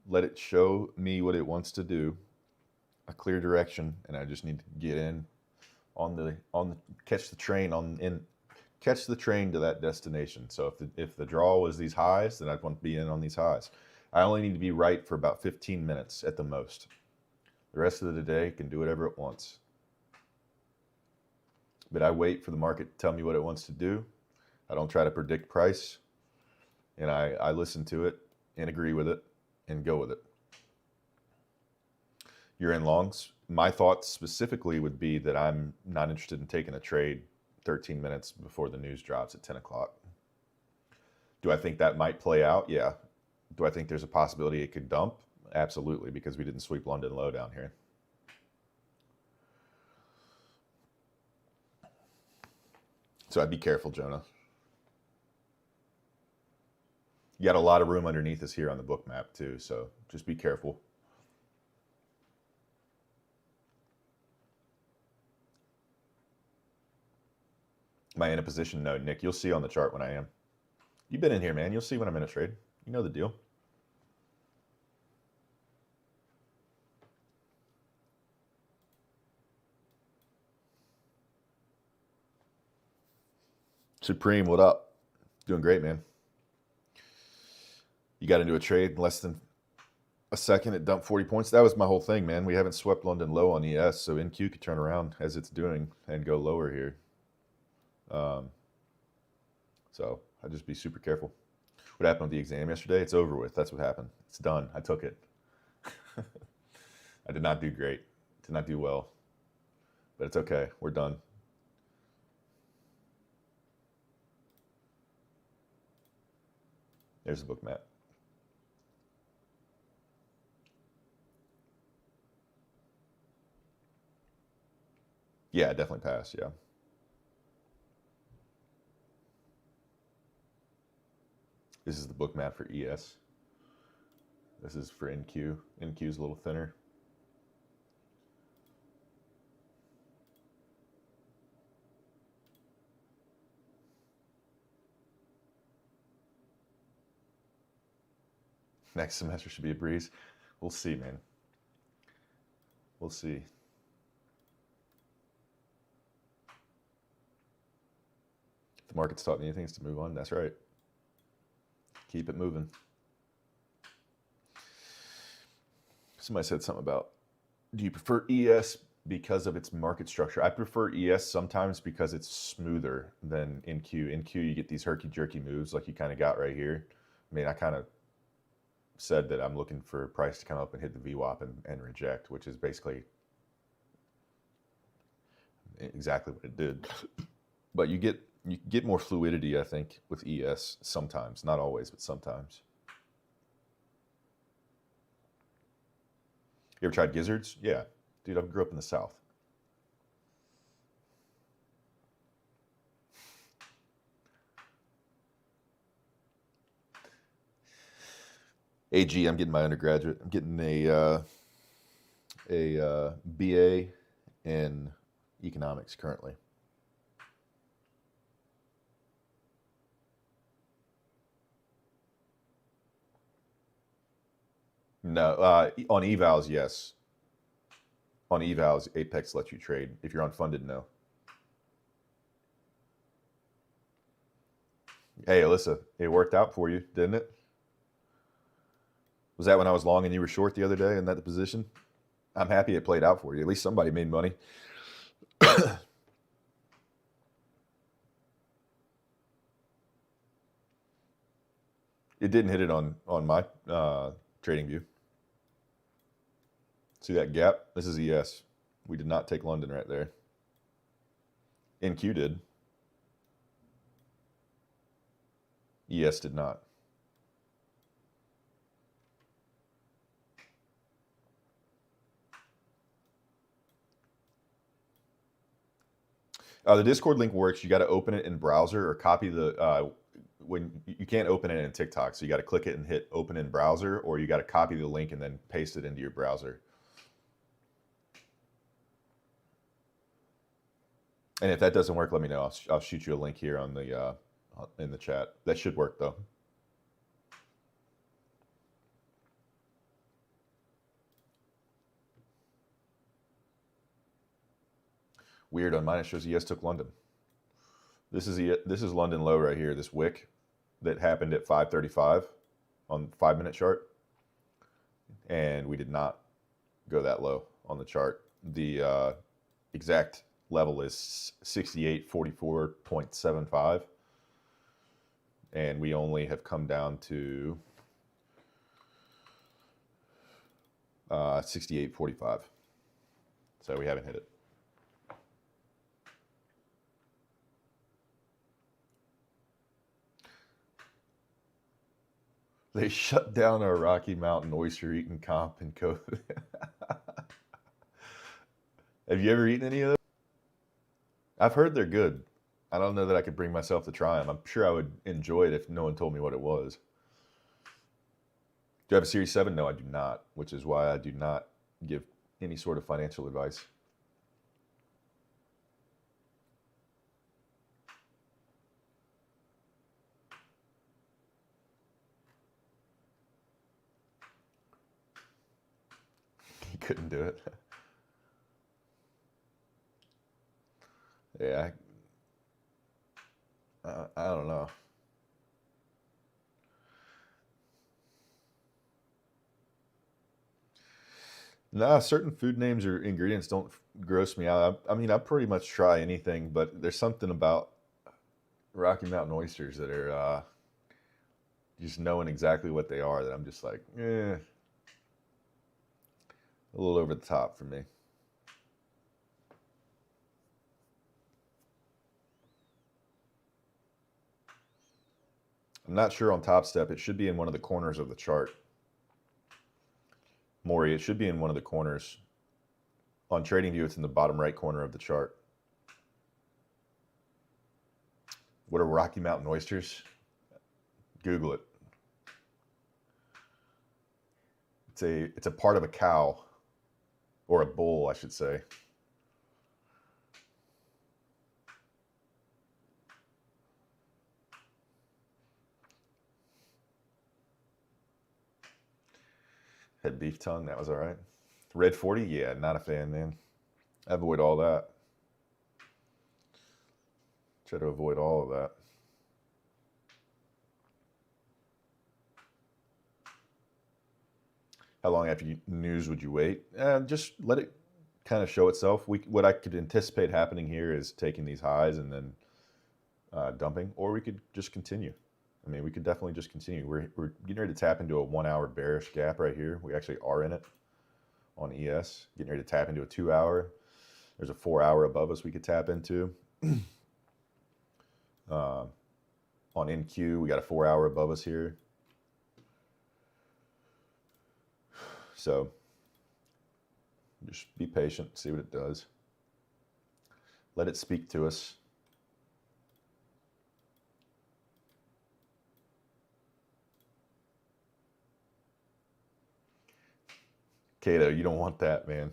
let it show me what it wants to do, a clear direction, and I just need to get in on the catch the train catch the train to that destination. So if the draw was these highs, then I'd want to be in on these highs. I only need to be right for about 15 minutes at the most. The rest of the day can do whatever it wants. But I wait for the market to tell me what it wants to do. I don't try to predict price, and I listen to it and agree with it and go with it. You're in longs. My thoughts specifically would be that I'm not interested in taking a trade 13 minutes before the news drops at 10 o'clock. Do I think that might play out? Yeah. Do I think there's a possibility it could dump? Absolutely, because we didn't sweep London low down here. So I'd be careful, Jonah. You got a lot of room underneath us here on the book map too, so just be careful. Am I in a position? No, Nick, you'll see on the chart when I am. You've been in here, man. You'll see when I'm in a trade. You know the deal. Supreme, what up? Doing great, man. You got into a trade in less than a second. It dumped 40 points. That was my whole thing, man. We haven't swept London low on ES, so NQ could turn around as it's doing and go lower here. So I'd just be super careful. What happened with the exam yesterday? It's over with. That's what happened. It's done. I took it. I did not do great. Did not do well. But it's okay. We're done. There's the book map. Yeah, definitely passed. Yeah. This is the book map for ES. This is for NQ. NQ is a little thinner. Next semester should be a breeze. We'll see, man. We'll see. If the market's taught me anything, it's to move on. That's right. Keep it moving. Somebody said something about, do you prefer ES because of its market structure? I prefer ES sometimes because it's smoother than NQ. NQ, you get these herky-jerky moves like you kind of got right here. I mean, I kind of said that I'm looking for price to come up and hit the VWAP and reject, which is basically exactly what it did. But you get more fluidity, I think, with ES sometimes. Not always, but sometimes. You ever tried gizzards? Yeah. Dude, I grew up in the South. AG, I'm getting my undergraduate. I'm getting a BA in economics currently. No, on evals, yes. On evals, Apex lets you trade. If you're unfunded, no. Hey, Alyssa, it worked out for you, didn't it? Was that when I was long and you were short the other day in that position? I'm happy it played out for you. At least somebody made money. It didn't hit it on my trading view. See that gap? This is ES. We did not take London right there. NQ did. ES did not. The Discord link works. You got to open it in browser or copy the when you can't open it in TikTok, so you got to click it and hit open in browser, or you got to copy the link and then paste it into your browser. And if that doesn't work, let me know. I'll shoot you a link here on the in the chat. That should work though. Weird, on mine it shows ES took London. This is London low right here. This wick that happened at 5:35 on 5-minute chart, and we did not go that low on the chart. The exact level is 6844.75, and we only have come down to 68.45, so we haven't hit it. They shut down our Rocky Mountain oyster eating comp and COVID. Have you ever eaten any of those? I've heard they're good. I don't know that I could bring myself to try them. I'm sure I would enjoy it if no one told me what it was. Do I have a Series 7? No, I do not, which is why I do not give any sort of financial advice. He couldn't do it. Yeah, I don't know. Nah, certain food names or ingredients don't gross me out. I mean, I pretty much try anything, but there's something about Rocky Mountain oysters that are just knowing exactly what they are that I'm just like, a little over the top for me. I'm not sure on Top Step. It should be in one of the corners of the chart. Maury, it should be in one of the corners. On TradingView, it's in the bottom right corner of the chart. What are Rocky Mountain oysters? Google it. It's a part of a cow, or a bull, I should say. Had beef tongue, that was all right. Red 40, yeah, not a fan, man. I avoid all that. Try to avoid all of that. How long after news would you wait? Just let it kind of show itself. What I could anticipate happening here is taking these highs and then dumping, or we could just continue. I mean, we could definitely just continue. We're getting ready to tap into a 1-hour bearish gap right here. We actually are in it on ES. Getting ready to tap into a 2-hour. There's a 4-hour above us we could tap into. On NQ, we got a 4-hour above us here. So just be patient, see what it does. Let it speak to us. Kato, you don't want that, man.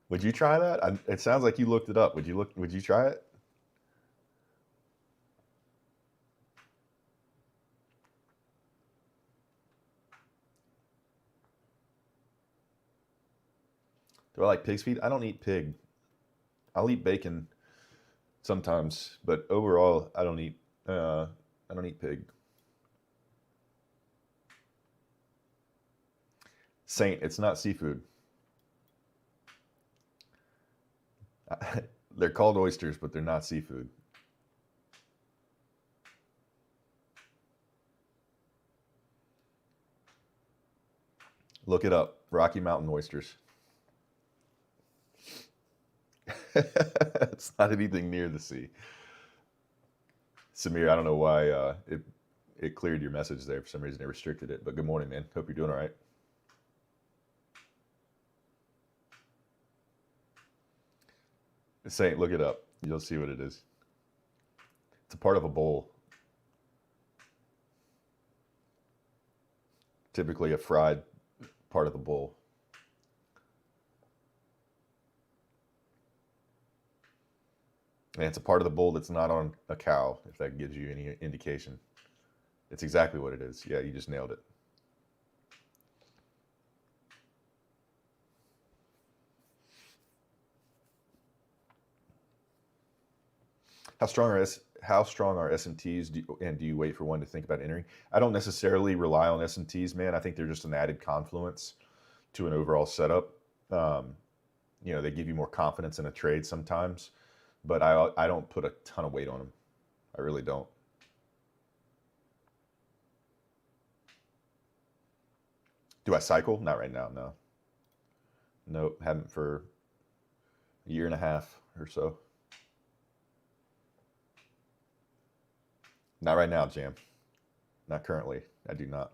Would you try that? It sounds like you looked it up. Would you try it? Do I like pig's feet? I don't eat pig. I'll eat bacon sometimes, but overall, I don't eat pig. Saint, it's not seafood. They're called oysters, but they're not seafood. Look it up. Rocky Mountain oysters. It's not anything near the sea. Samir, I don't know why it cleared your message there. For some reason, it restricted it. But good morning, man. Hope you're doing all right. Saint, look it up. You'll see what it is. It's a part of a bull. Typically a fried part of the bull. And it's a part of the bull that's not on a cow, if that gives you any indication. It's exactly what it is. Yeah, you just nailed it. How strong are S&Ts, and do you wait for one to think about entering? I don't necessarily rely on S&Ts, man. I think they're just an added confluence to an overall setup. They give you more confidence in a trade sometimes, but I don't put a ton of weight on them. I really don't. Do I cycle? Not right now, no. Nope, haven't for a year and a half or so. Not right now, Jam. Not currently. I do not.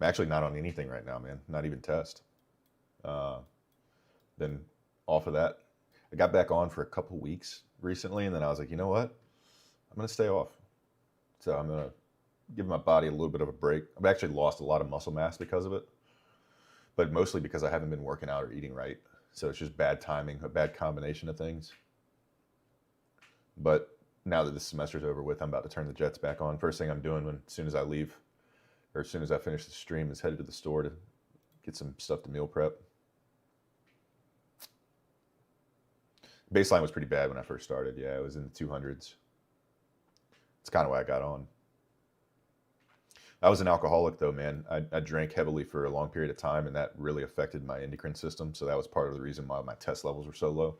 I'm actually not on anything right now, man. Not even test. Then off of that, I got back on for a couple weeks recently, and then I was like, you know what? I'm going to stay off. So I'm going to give my body a little bit of a break. I've actually lost a lot of muscle mass because of it, but mostly because I haven't been working out or eating right. So it's just bad timing, a bad combination of things. But now that this semester's over with, I'm about to turn the jets back on. First thing I'm doing as soon as I leave, or as soon as I finish the stream, is headed to the store to get some stuff to meal prep. Baseline was pretty bad when I first started. Yeah, it was in the 200s. It's kind of why I got on. I was an alcoholic though, man. I drank heavily for a long period of time, and that really affected my endocrine system. So that was part of the reason why my test levels were so low.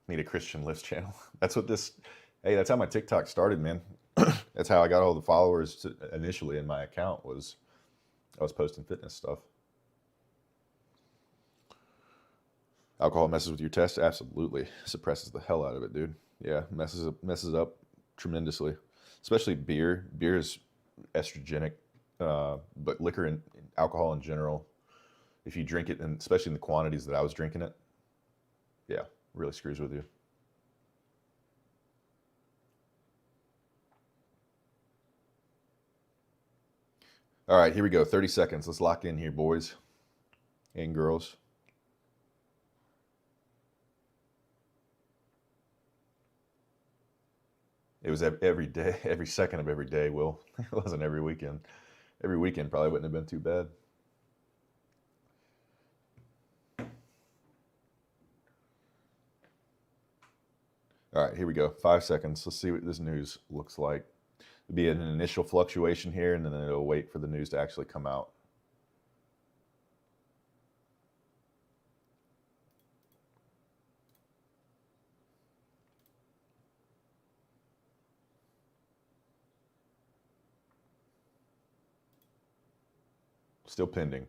Need a Christian List channel. That's how my TikTok started, man. That's how I got all the followers initially in my account. I was posting fitness stuff. Alcohol messes with your test? Absolutely. Suppresses the hell out of it, dude. Yeah, messes up tremendously. Especially beer. Beer is estrogenic, but liquor and alcohol in general, if you drink it, and especially in the quantities that I was drinking it, yeah, really screws with you. All right, here we go. 30 seconds. Let's lock in here, boys and girls. It was every day, every second of every day, Will. It wasn't every weekend. Every weekend probably wouldn't have been too bad. All right, here we go. 5 seconds. Let's see what this news looks like. It'll be an initial fluctuation here, and then it'll wait for the news to actually come out. Still pending.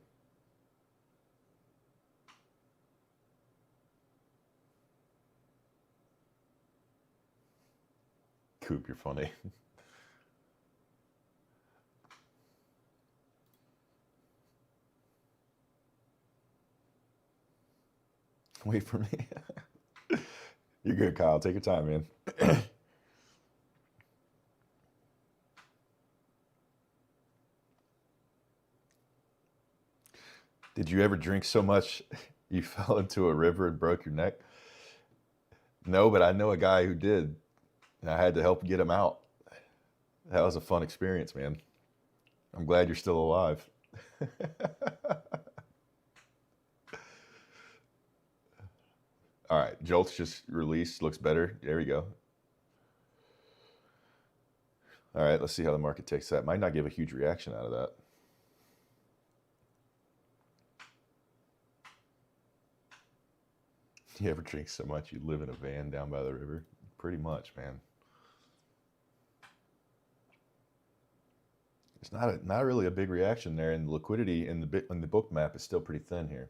Coop, you're funny. Wait for me. You're good, Kyle. Take your time, man. Did you ever drink so much you fell into a river and broke your neck? No, but I know a guy who did, and I had to help get him out. That was a fun experience, man. I'm glad you're still alive. All right, Jolt's just released. Looks better. There we go. All right, let's see how the market takes that. Might not give a huge reaction out of that. You ever drink so much you live in a van down by the river? Pretty much, man. It's not really a big reaction there, and the liquidity in the book map is still pretty thin here.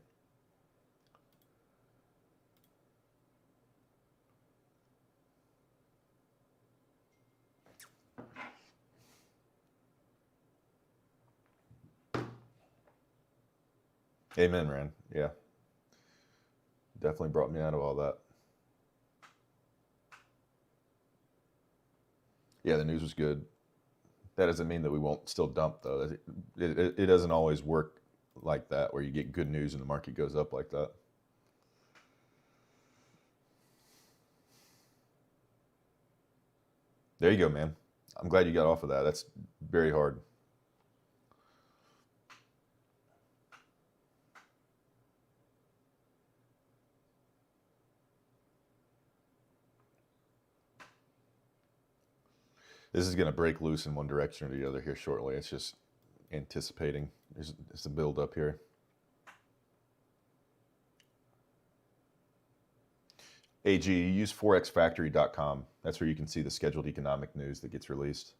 Amen, man. Yeah, definitely brought me out of all that. Yeah, the news was good. That doesn't mean that we won't still dump, though. It doesn't always work like that, where you get good news and the market goes up like that. There you go, man. I'm glad you got off of that. That's very hard. This is going to break loose in one direction or the other here shortly. It's just anticipating. There's a build up here. AG, use forexfactory.com. That's where you can see the scheduled economic news that gets released.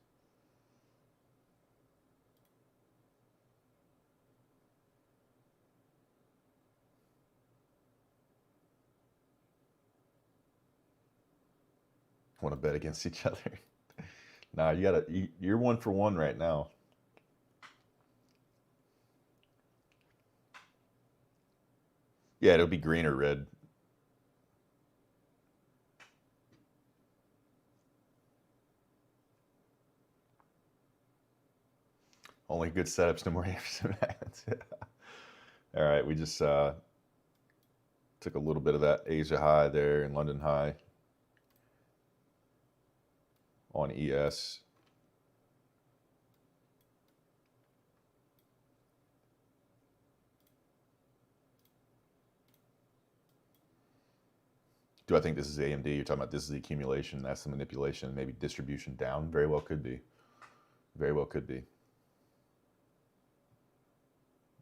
Want to bet against each other? Nah, you're 1 for 1 right now. Yeah, it'll be green or red. Only good setups, no more Anderson. All right, we just took a little bit of that Asia high there and London high on ES. Do I think this is AMD? You're talking about this is the accumulation, that's the manipulation, maybe distribution down? Very well could be. Very well could be.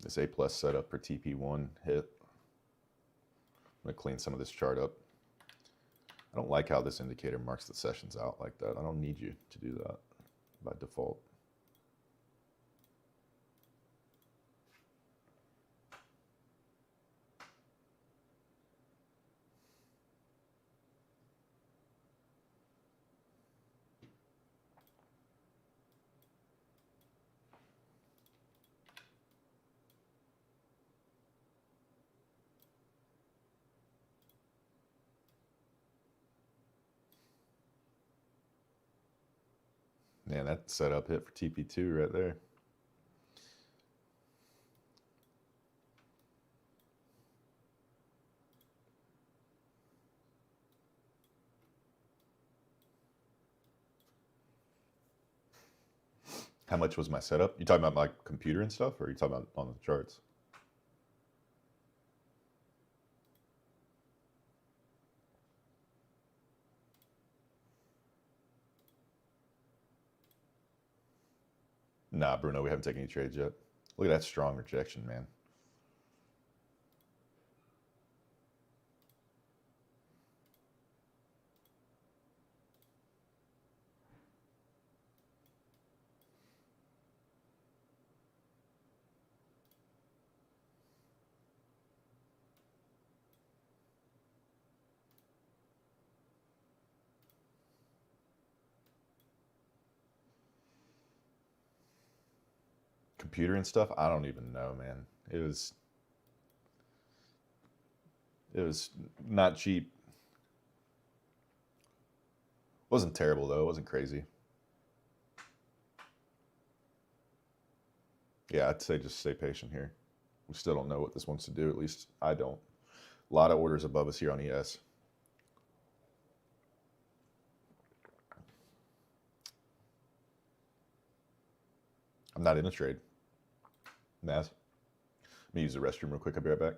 This A plus setup for TP1 hit. I'm going to clean some of this chart up. I don't like how this indicator marks the sessions out like that. I don't need you to do that by default. Man, that setup hit for TP2 right there. How much was my setup? You talking about my computer and stuff, or are you talking about on the charts? Nah, Bruno, we haven't taken any trades yet. Look at that strong rejection, man. Computer and stuff, I don't even know, man. It was not cheap. Wasn't terrible though. It wasn't crazy. Yeah, I'd say just stay patient here. We still don't know what this wants to do. At least I don't. A lot of orders above us here on ES. I'm not in a trade. Naz. Let me use the restroom real quick. I'll be right back.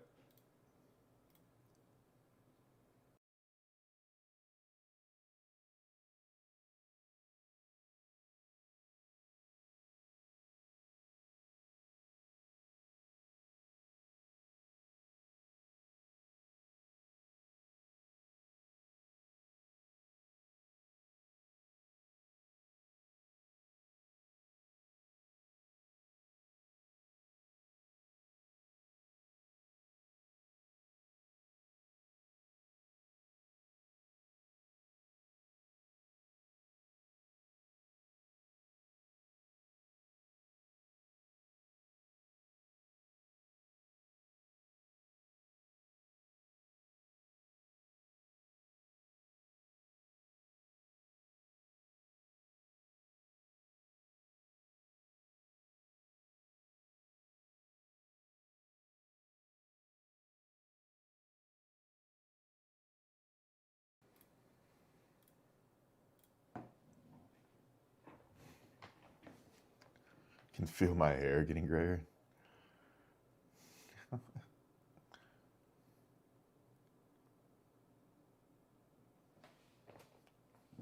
Can feel my hair getting grayer.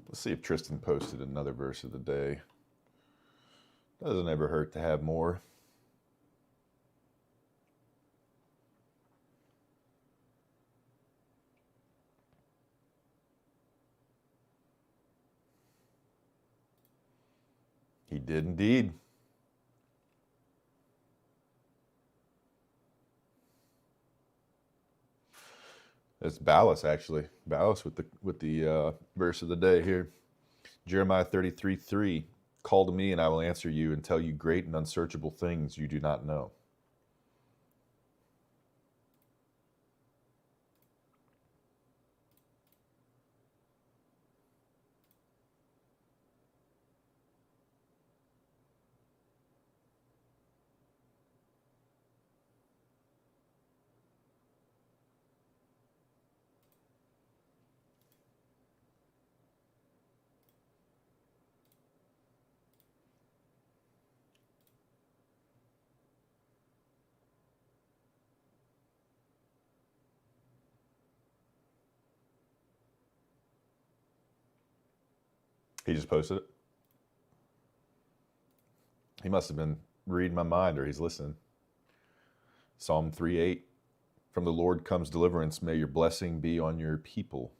Let's see if Tristan posted another verse of the day. Doesn't ever hurt to have more. He did indeed. It's Ballas, actually. Ballas with the verse of the day here. Jeremiah 33:3. Call to me and I will answer you and tell you great and unsearchable things you do not know. He just posted it. He must have been reading my mind, or he's listening. Psalm 3:8. From the Lord comes deliverance. May your blessing be on your people.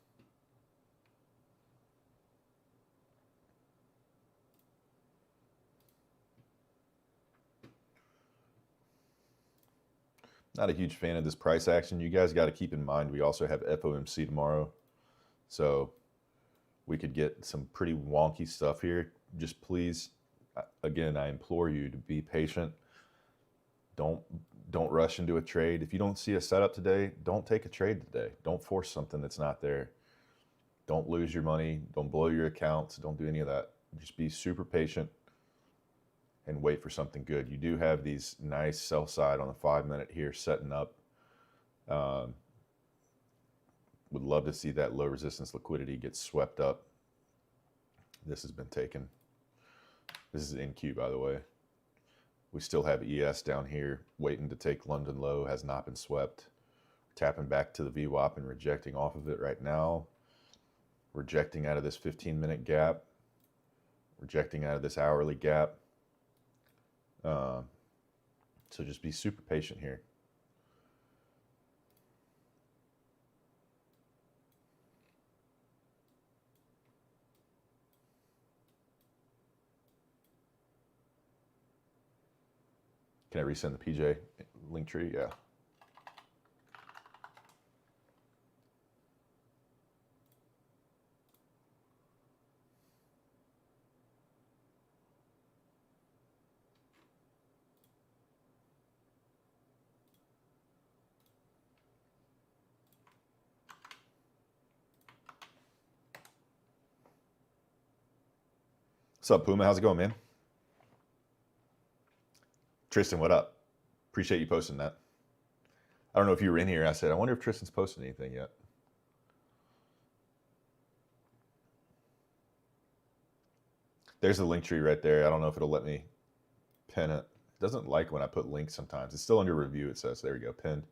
Not a huge fan of this price action. You guys got to keep in mind we also have FOMC tomorrow. So we could get some pretty wonky stuff here. Just please, again, I implore you to be patient. Don't rush into a trade. If you don't see a setup today, don't take a trade today. Don't force something that's not there. Don't lose your money. Don't blow your accounts. Don't do any of that. Just be super patient and wait for something good. You do have these nice sell side on the 5-minute here setting up. Would love to see that low resistance liquidity get swept up. This has been taken. This is NQ, by the way. We still have ES down here waiting to take London low, has not been swept. Tapping back to the VWAP and rejecting off of it right now. Rejecting out of this 15-minute gap. Rejecting out of this hourly gap. So just be super patient here. Can I resend the PJ link tree? Yeah. What's up, Puma? How's it going, man? Tristan, what up? Appreciate you posting that. I don't know if you were in here. I said, I wonder if Tristan's posted anything yet. There's the link tree right there. I don't know if it'll let me pin it. It doesn't like when I put links sometimes. It's still under review, it says. There we go, pinned.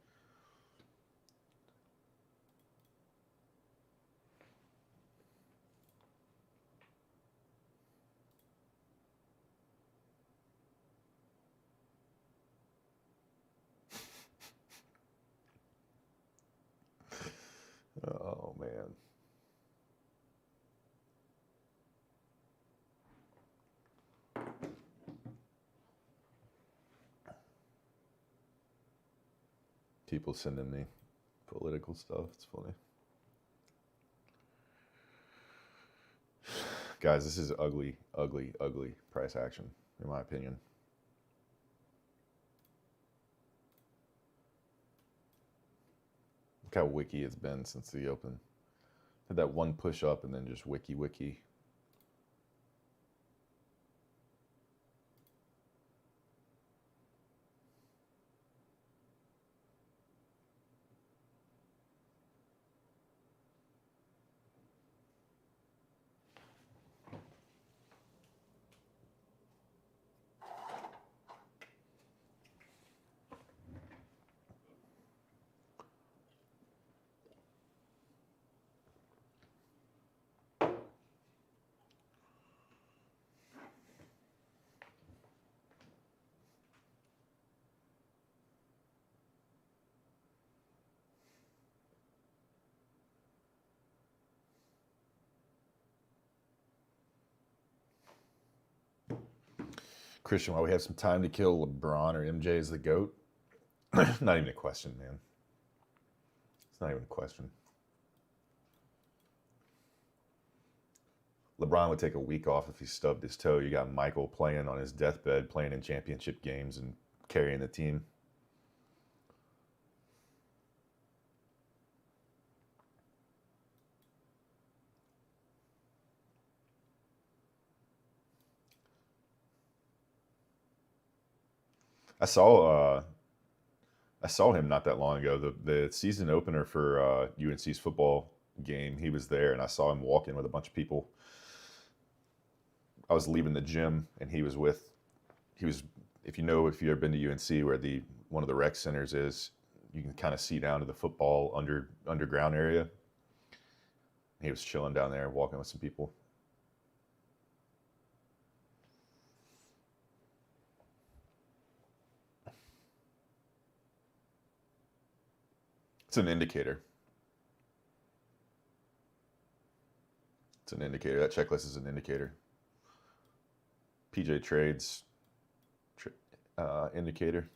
Oh, man. People sending me political stuff. It's funny. Guys, this is ugly, ugly, ugly price action, in my opinion. Look how wicky it's been since the open. Had that one push up and then just wicky. Christian, while we have some time to kill, LeBron or MJ is the GOAT? Not even a question, man. It's not even a question. LeBron would take a week off if he stubbed his toe. You got Michael playing on his deathbed, playing in championship games and carrying the team. I saw him not that long ago. The season opener for UNC's football game, he was there, and I saw him walking with a bunch of people. I was leaving the gym, and he was. If you've ever been to UNC, where one of the rec centers is, you can kind of see down to the football underground area. He was chilling down there, walking with some people. It's an indicator. It's an indicator. That checklist is an indicator. ChristianTrades indicator.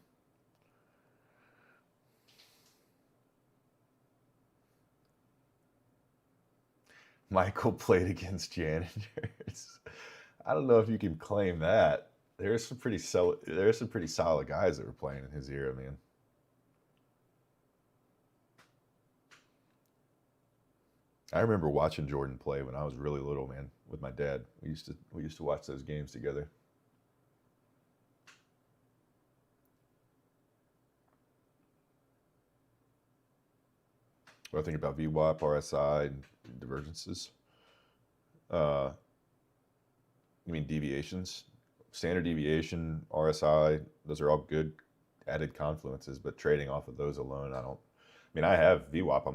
Michael played against janitors. I don't know if you can claim that. There's some pretty solid guys that were playing in his era, man. I remember watching Jordan play when I was really little, man, with my dad. We used to watch those games together. What do I think about VWAP, RSI, and divergences? You mean deviations? Standard deviation, RSI, those are all good added confluences, but trading off of those alone, I have VWAP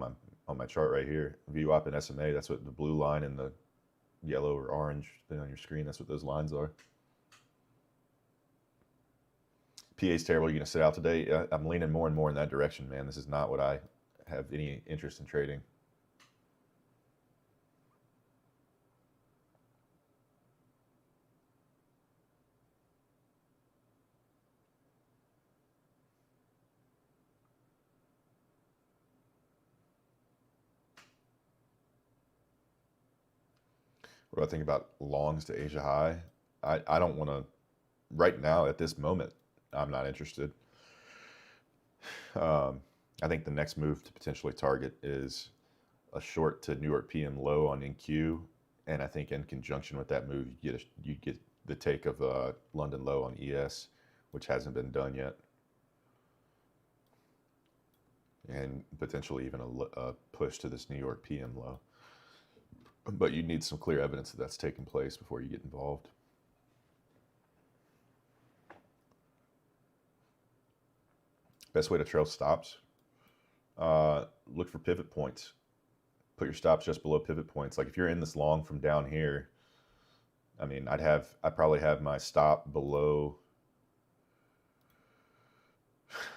on my chart right here. VWAP and SMA, that's what the blue line and the yellow or orange thing on your screen, that's what those lines are. PA's terrible. You're going to sit out today? I'm leaning more and more in that direction, man. This is not what I have any interest in trading. What do I think about longs to Asia high? I don't want to, right now at this moment, I'm not interested. I think the next move to potentially target is a short to New York PM low on NQ, and I think in conjunction with that move, you get the take of London low on ES, which hasn't been done yet, and potentially even a push to this New York PM low. But you need some clear evidence that that's taking place before you get involved. Best way to trail stops? Look for pivot points. Put your stops just below pivot points. Like if you're in this long from down here, I'd probably have my stop below.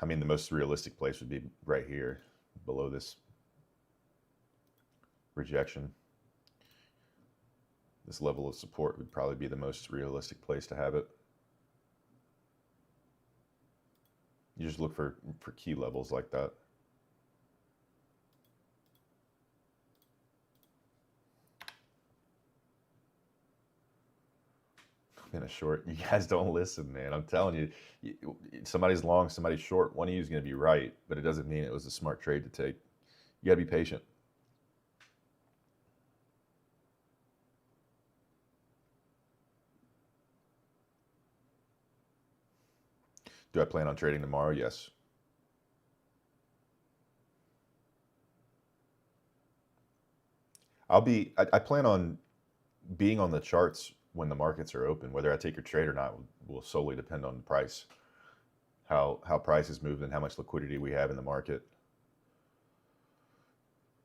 The most realistic place would be right here, below this rejection. This level of support would probably be the most realistic place to have it. You just look for key levels like that. In a short, you guys don't listen, man. I'm telling you, somebody's long, somebody's short. One of you is going to be right, but it doesn't mean it was a smart trade to take. You got to be patient. Do I plan on trading tomorrow? Yes. I plan on being on the charts when the markets are open. Whether I take your trade or not will solely depend on the price, how prices move, and how much liquidity we have in the market.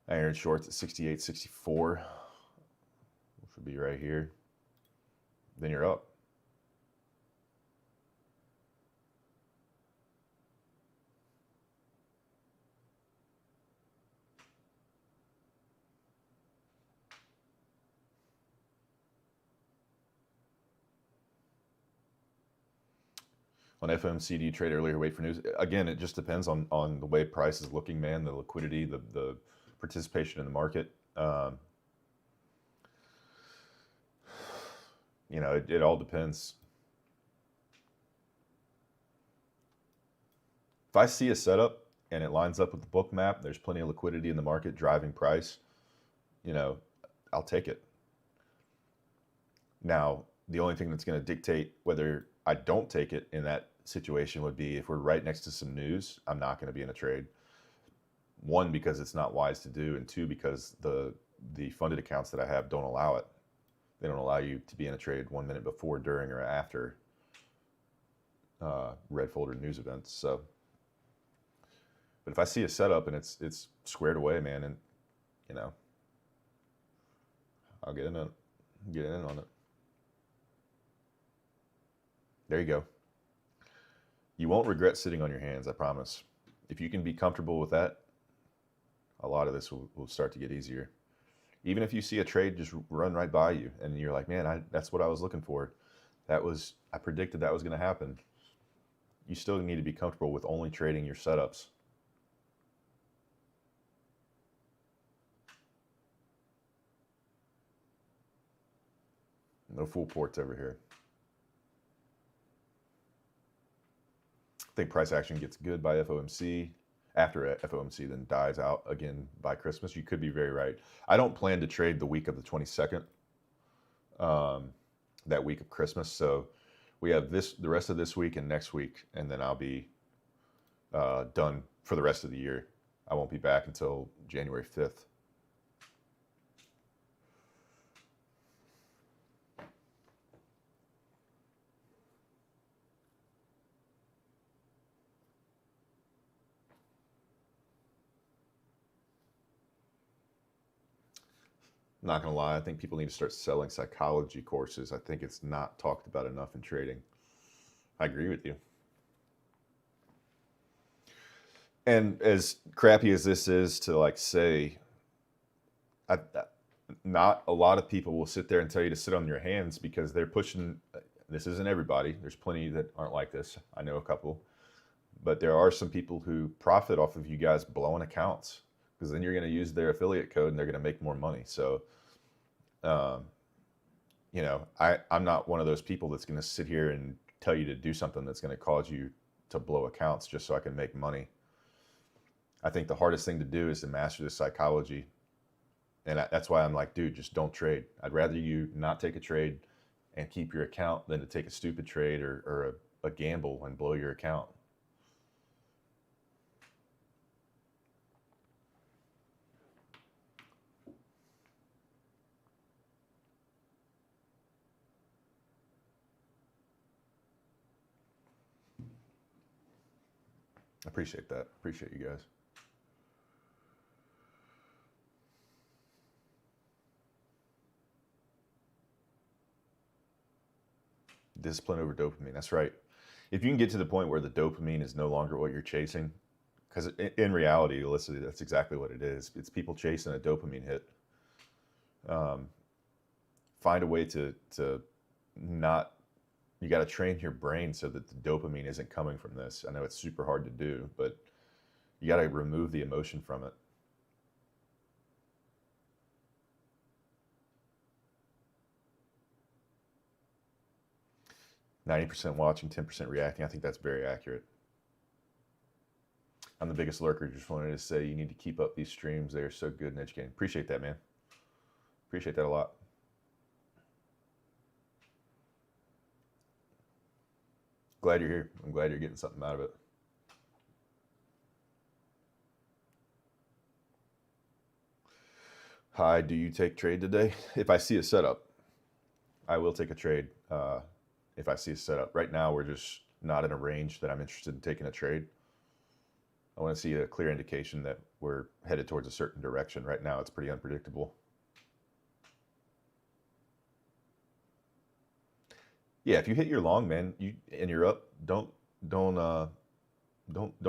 Iron shorts at 68.64, which would be right here. Then you're up. On FOMC, do you trade earlier, wait for news? Again, it just depends on the way price is looking, man, the liquidity, the participation in the market. You know, it all depends. If I see a setup and it lines up with the book map, there's plenty of liquidity in the market driving price, you know, I'll take it. Now, the only thing that's going to dictate whether I don't take it in that situation would be if we're right next to some news, I'm not going to be in a trade. One, because it's not wise to do, and two, because the funded accounts that I have don't allow it. They don't allow you to be in a trade 1 minute before, during, or after red folder news events. So, but if I see a setup and it's squared away, man, and you know, I'll get in on it. There you go. You won't regret sitting on your hands, I promise. If you can be comfortable with that, a lot of this will start to get easier. Even if you see a trade just run right by you and you're like, man, that's what I was looking for. I predicted that was going to happen. You still need to be comfortable with only trading your setups. No full ports over here. I think price action gets good by FOMC. After FOMC, then dies out again by Christmas. You could be very right. I don't plan to trade the week of the 22nd, that week of Christmas. So we have the rest of this week and next week, and then I'll be done for the rest of the year. I won't be back until January 5th. Not gonna lie, I think people need to start selling psychology courses. I think it's not talked about enough in trading. I agree with you. And as crappy as this is to like say, not a lot of people will sit there and tell you to sit on your hands because they're pushing. This isn't everybody. There's plenty that aren't like this. I know a couple, but there are some people who profit off of you guys blowing accounts, because then you're going to use their affiliate code and they're going to make more money. So, you know, I'm not one of those people that's going to sit here and tell you to do something that's going to cause you to blow accounts just so I can make money. I think the hardest thing to do is to master the psychology. And that's why I'm like, dude, just don't trade. I'd rather you not take a trade and keep your account than to take a stupid trade or a gamble and blow your account. I appreciate that. Appreciate you guys. Discipline over dopamine. That's right. If you can get to the point where the dopamine is no longer what you're chasing, because in reality, Alyssa, that's exactly what it is. It's people chasing a dopamine hit. Find a way to not, you got to train your brain so that the dopamine isn't coming from this. I know it's super hard to do, but you got to remove the emotion from it. "90% watching, 10% reacting." I think that's very accurate. I'm the biggest lurker. Just wanted to say you need to keep up these streams. They are so good and educating. Appreciate that, man. Appreciate that a lot. Glad you're here. I'm glad you're getting something out of it. Hi, do you take trade today? If I see a setup, I will take a trade. If I see a setup. Right now, we're just not in a range that I'm interested in taking a trade. I want to see a clear indication that we're headed towards a certain direction. Right now, it's pretty unpredictable. Yeah, if you hit your long, man, and you're up, don't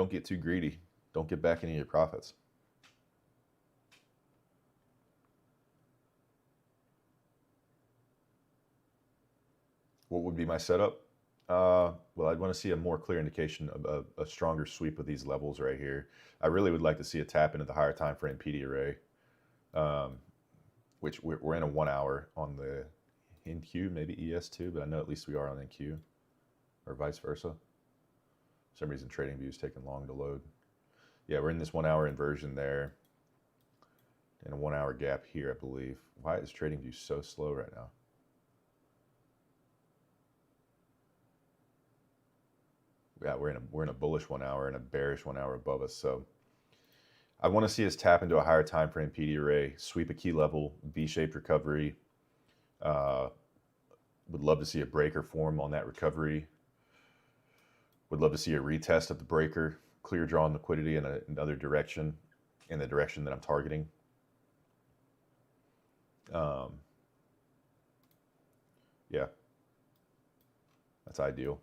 get too greedy. Don't get back into your profits. What would be my setup? Well, I'd want to see a more clear indication of a stronger sweep of these levels right here. I really would like to see a tap into the higher time frame PD array, which we're in a 1 hour on the NQ, maybe ES2, but I know at least we are on NQ, or vice versa. For some reason, TradingView is taking long to load. Yeah, we're in this 1 hour inversion there, and a 1 hour gap here, I believe. Why is TradingView so slow right now? Yeah, we're in a bullish 1 hour and a bearish 1 hour above us. So I want to see us tap into a higher time frame PD array, sweep a key level, V-shaped recovery. Would love to see a breaker form on that recovery. Would love to see a retest of the breaker, clear draw on liquidity in another direction, in the direction that I'm targeting. Yeah, that's ideal.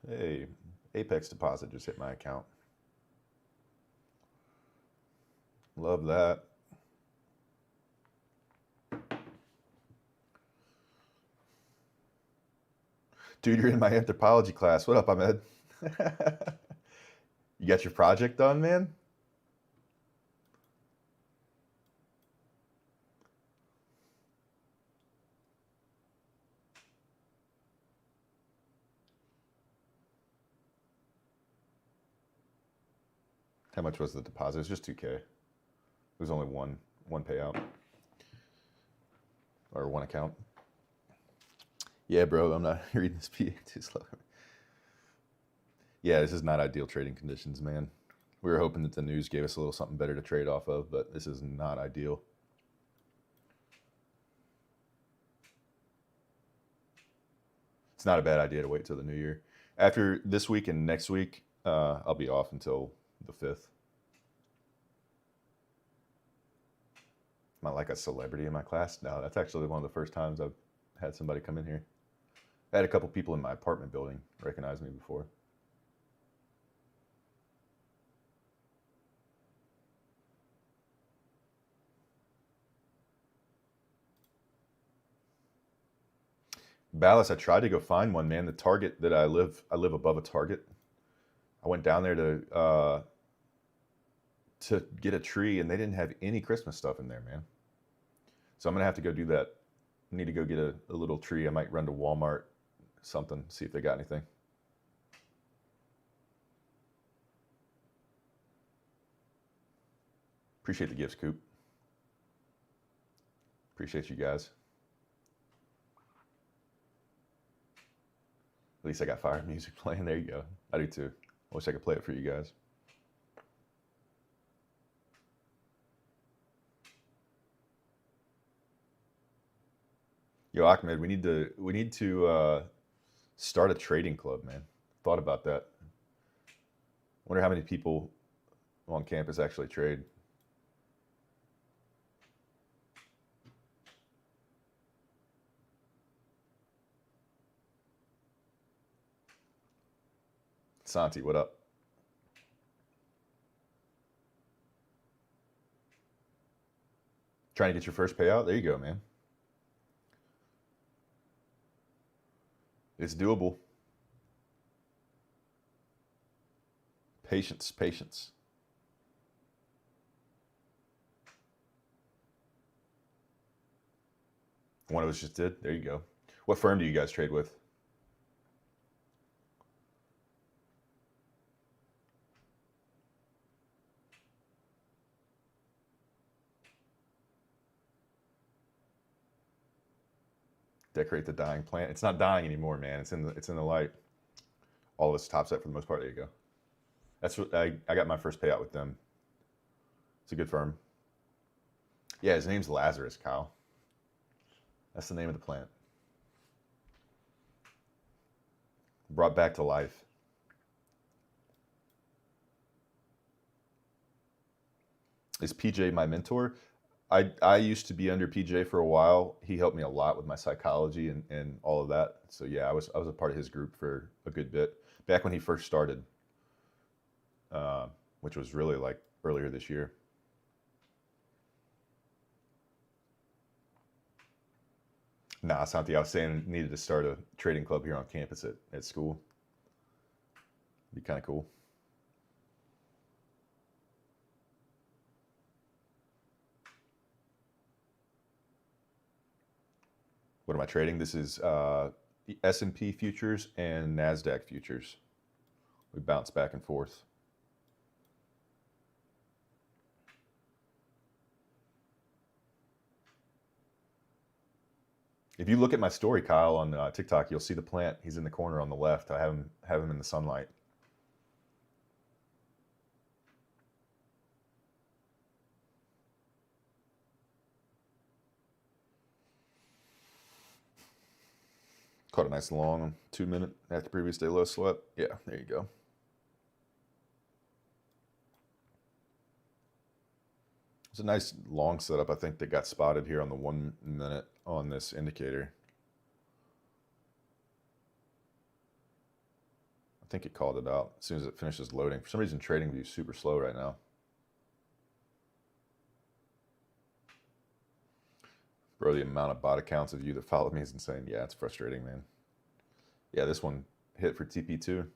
Hey, Apex deposit just hit my account. Love that. Dude, you're in my anthropology class. What up, Ahmed? You got your project done, man? How much was the deposit? It was just 2K. It was only one payout. Or one account. Yeah, bro, I'm not reading this PA too slow. Yeah, this is not ideal trading conditions, man. We were hoping that the news gave us a little something better to trade off of, but this is not ideal. It's not a bad idea to wait till the new year. After this week and next week, I'll be off until the 5th. Am I like a celebrity in my class? No, that's actually one of the first times I've had somebody come in here. I had a couple people in my apartment building recognize me before. Ballas, I tried to go find one, man. The Target that I live above a Target. I went down there to get a tree, and they didn't have any Christmas stuff in there, man. So I'm gonna have to go do that. I need to go get a little tree. I might run to Walmart, something, see if they got anything. Appreciate the gifts, Coop. Appreciate you guys. At least I got fire music playing. There you go. I do too. I wish I could play it for you guys. Yo, Ahmed, we need to start a trading club, man. Thought about that. Wonder how many people on campus actually trade. Santi, what up? Trying to get your first payout? There you go, man. It's doable. Patience, patience. One of us just did. There you go. What firm do you guys trade with? Decorate the dying plant. It's not dying anymore, man. It's in the light. All of us top set for the most part. There you go. That's what I got my first payout with them. It's a good firm. Yeah, his name's Lazarus, Kyle. That's the name of the plant. Brought back to life. Is PJ my mentor? I used to be under PJ for a while. He helped me a lot with my psychology and all of that. So yeah, I was a part of his group for a good bit back when he first started, which was really like earlier this year. Nah, Santi, I was saying needed to start a trading club here on campus at school. Be kind of cool. What am I trading? This is S&P futures and NASDAQ futures. We bounce back and forth. If you look at my story, Kyle, on TikTok, you'll see the plant. He's in the corner on the left. I have him in the sunlight. Caught a nice long 2 minute after previous day low swept. Yeah, there you go. It's a nice long setup. I think that got spotted here on the 1 minute on this indicator. I think it called it out as soon as it finishes loading. For some reason, TradingView is super slow right now. Bro, the amount of bot accounts of you that follow me is insane. Yeah, it's frustrating, man. Yeah, this one hit for TP2.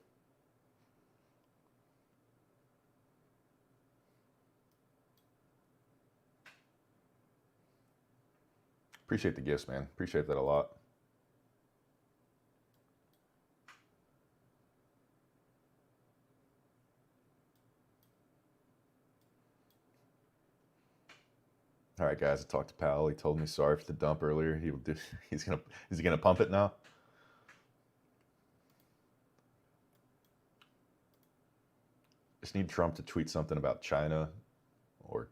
Appreciate the gifts, man. Appreciate that a lot. All right, guys. I talked to Pal. He told me sorry for the dump earlier. He will do. Is he gonna pump it now? Just need Trump to tweet something about China or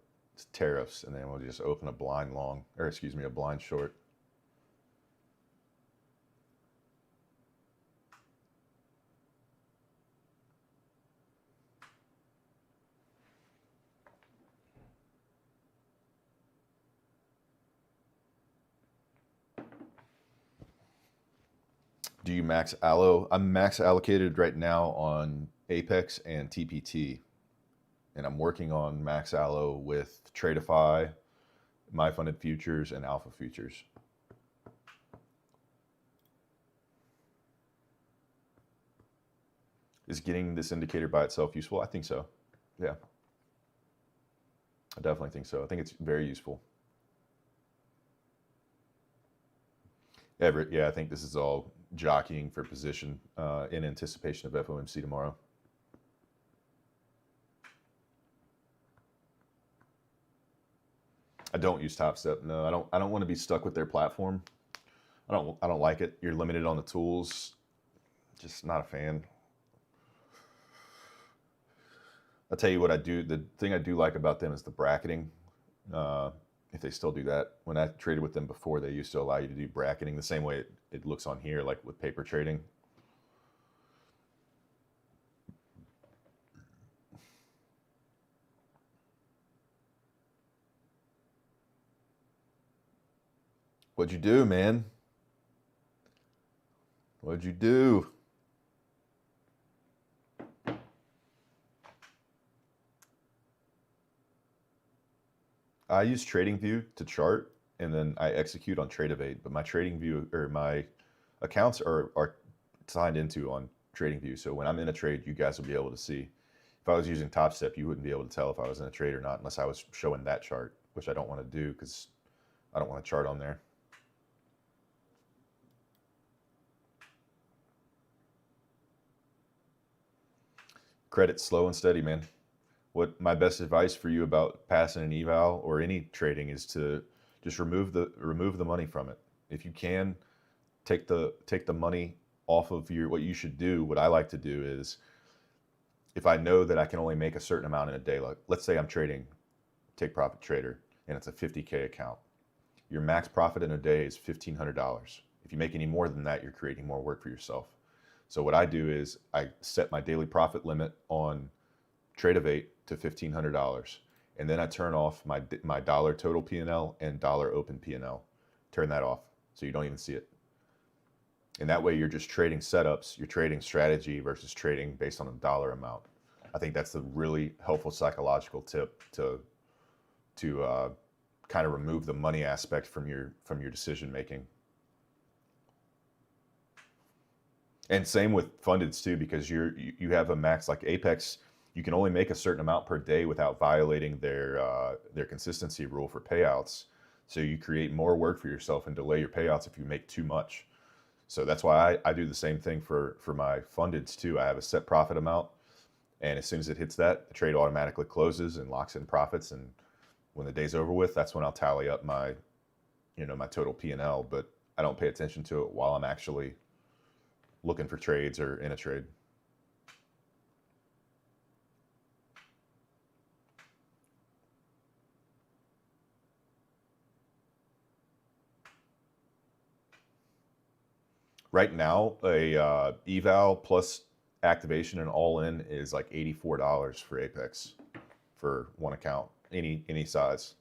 tariffs, and then we'll just open a blind long, or excuse me, a blind short. Do you max allo? I'm max allocated right now on Apex and TPT, and I'm working on max allo with Tradeify, My Funded Futures, and Alpha Futures. Is getting this indicator by itself useful? I think so. Yeah, I definitely think so. I think it's very useful. Everett, yeah, I think this is all jockeying for position in anticipation of FOMC tomorrow. I don't use Top Step. No, I don't want to be stuck with their platform. I don't like it. You're limited on the tools. Just not a fan. I'll tell you what I do. The thing I do like about them is the bracketing. If they still do that. When I traded with them before, they used to allow you to do bracketing the same way it looks on here, like with paper trading. What'd you do, man? What'd you do? I use TradingView to chart, and then I execute on TradeEvade. But my TradingView or my accounts are signed into on TradingView. So when I'm in a trade, you guys will be able to see. If I was using Top Step, you wouldn't be able to tell if I was in a trade or not unless I was showing that chart, which I don't want to do because I don't want to chart on there. Credit slow and steady, man. What my best advice for you about passing an eval or any trading is to just remove the money from it. If you can, take the money off of your. What you should do, what I like to do is, if I know that I can only make a certain amount in a day, like let's say I'm trading Take Profit Trader and it's a 50K account, your max profit in a day is $1,500. If you make any more than that, you're creating more work for yourself. So what I do is I set my daily profit limit on TradeEvade to $1,500, and then I turn off my dollar total P&L and dollar open P&L. Turn that off so you don't even see it. And that way you're just trading setups, you're trading strategy versus trading based on a dollar amount. I think that's a really helpful psychological tip to kind of remove the money aspect from your decision making. And same with fundeds too, because you have a max like Apex. You can only make a certain amount per day without violating their consistency rule for payouts. So you create more work for yourself and delay your payouts if you make too much. So that's why I do the same thing for my fundeds too. I have a set profit amount, and as soon as it hits that, the trade automatically closes and locks in profits. And when the day's over with, that's when I'll tally up my, my total P&L. But I don't pay attention to it while I'm actually looking for trades or in a trade. Right now, a eval plus activation and all in is like $84 for Apex for one account, any size.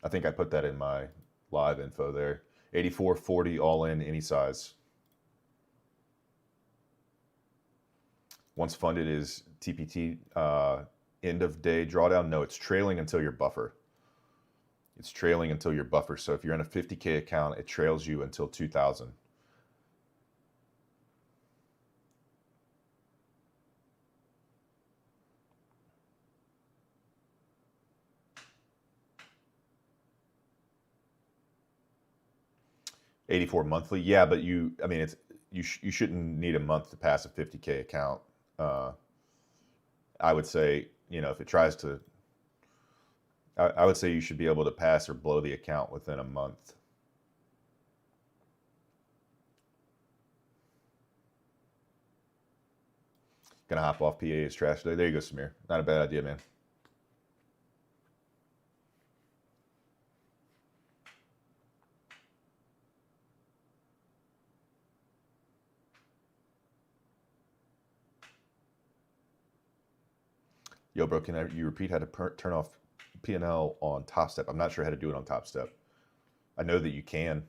I think I put that in my live info there. 84.40 all in, any size. Once funded is TPT end of day drawdown. No, it's trailing until your buffer. It's trailing until your buffer. So if you're in a 50K account, it trails you until 2000. $84 monthly. Yeah, but you shouldn't need a month to pass a 50K account. I would say, if it tries to, I would say you should be able to pass or blow the account within a month. Gonna hop off. PA is trash today. There you go, Samir. Not a bad idea, man. Yo, bro, can you repeat how to turn off P&L on Top Step? I'm not sure how to do it on Top Step. I know that you can.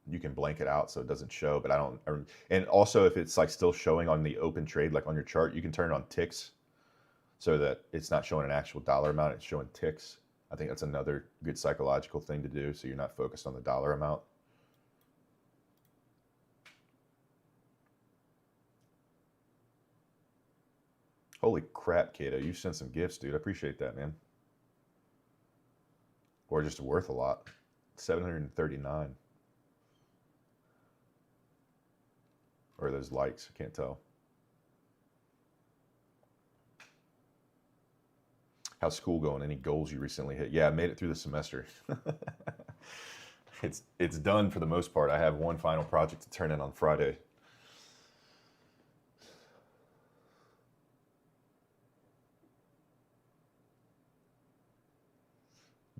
You can blank it out so it doesn't show, but I don't. And also, if it's like still showing on the open trade, like on your chart, you can turn it on ticks so that it's not showing an actual dollar amount, it's showing ticks. I think that's another good psychological thing to do, so you're not focused on the dollar amount. Holy crap, Kato, you sent some gifts, dude. I appreciate that, man. Or just worth a lot. 739. Or those likes, I can't tell. How's school going? Any goals you recently hit? Yeah, I made it through the semester. It's done for the most part. I have one final project to turn in on Friday.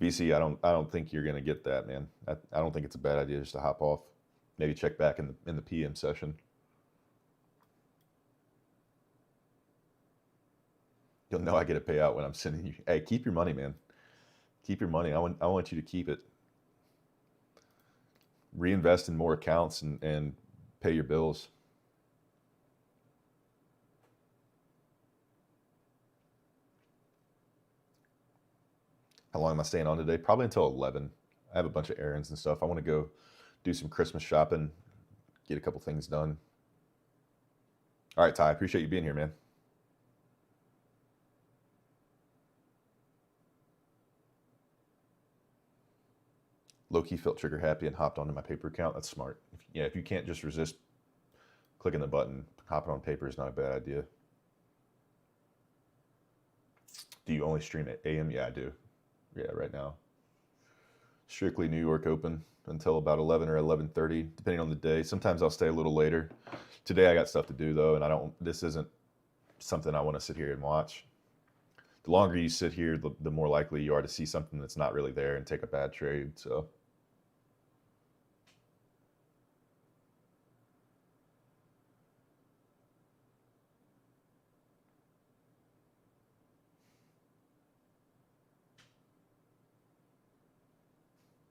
BC, I don't think you're gonna get that, man. I don't think it's a bad idea just to hop off. Maybe check back in the PM session. You'll know I get a payout when I'm sending you. Hey, keep your money, man. Keep your money. I want you to keep it. Reinvest in more accounts and pay your bills. How long am I staying on today? Probably until 11. I have a bunch of errands and stuff. I want to go do some Christmas shopping, get a couple things done. All right, Ty, I appreciate you being here, man. Low-key felt trigger happy and hopped onto my paper account. That's smart. If you can't just resist clicking the button, hopping on paper is not a bad idea. Do you only stream at AM? Yeah, I do. Yeah, right now. Strictly New York open until about 11 or 11:30, depending on the day. Sometimes I'll stay a little later. Today I got stuff to do though, and this isn't something I want to sit here and watch. The longer you sit here, the more likely you are to see something that's not really there and take a bad trade. So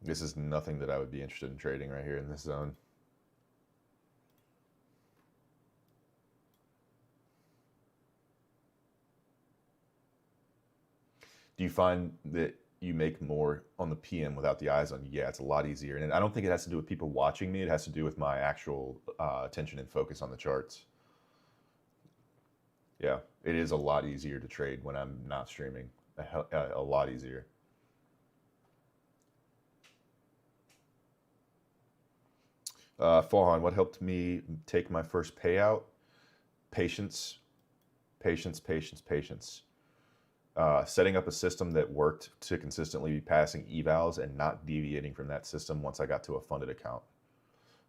this is nothing that I would be interested in trading right here in this zone. Do you find that you make more on the PM without the eyes on you. Yeah, it's a lot easier. And I don't think it has to do with people watching me. It has to do with my actual attention and focus on the charts. Yeah, it is a lot easier to trade when I'm not streaming. A lot easier. Farhan, what helped me take my first payout? Patience, patience, patience, patience. Setting up a system that worked to consistently be passing evals and not deviating from that system once I got to a funded account.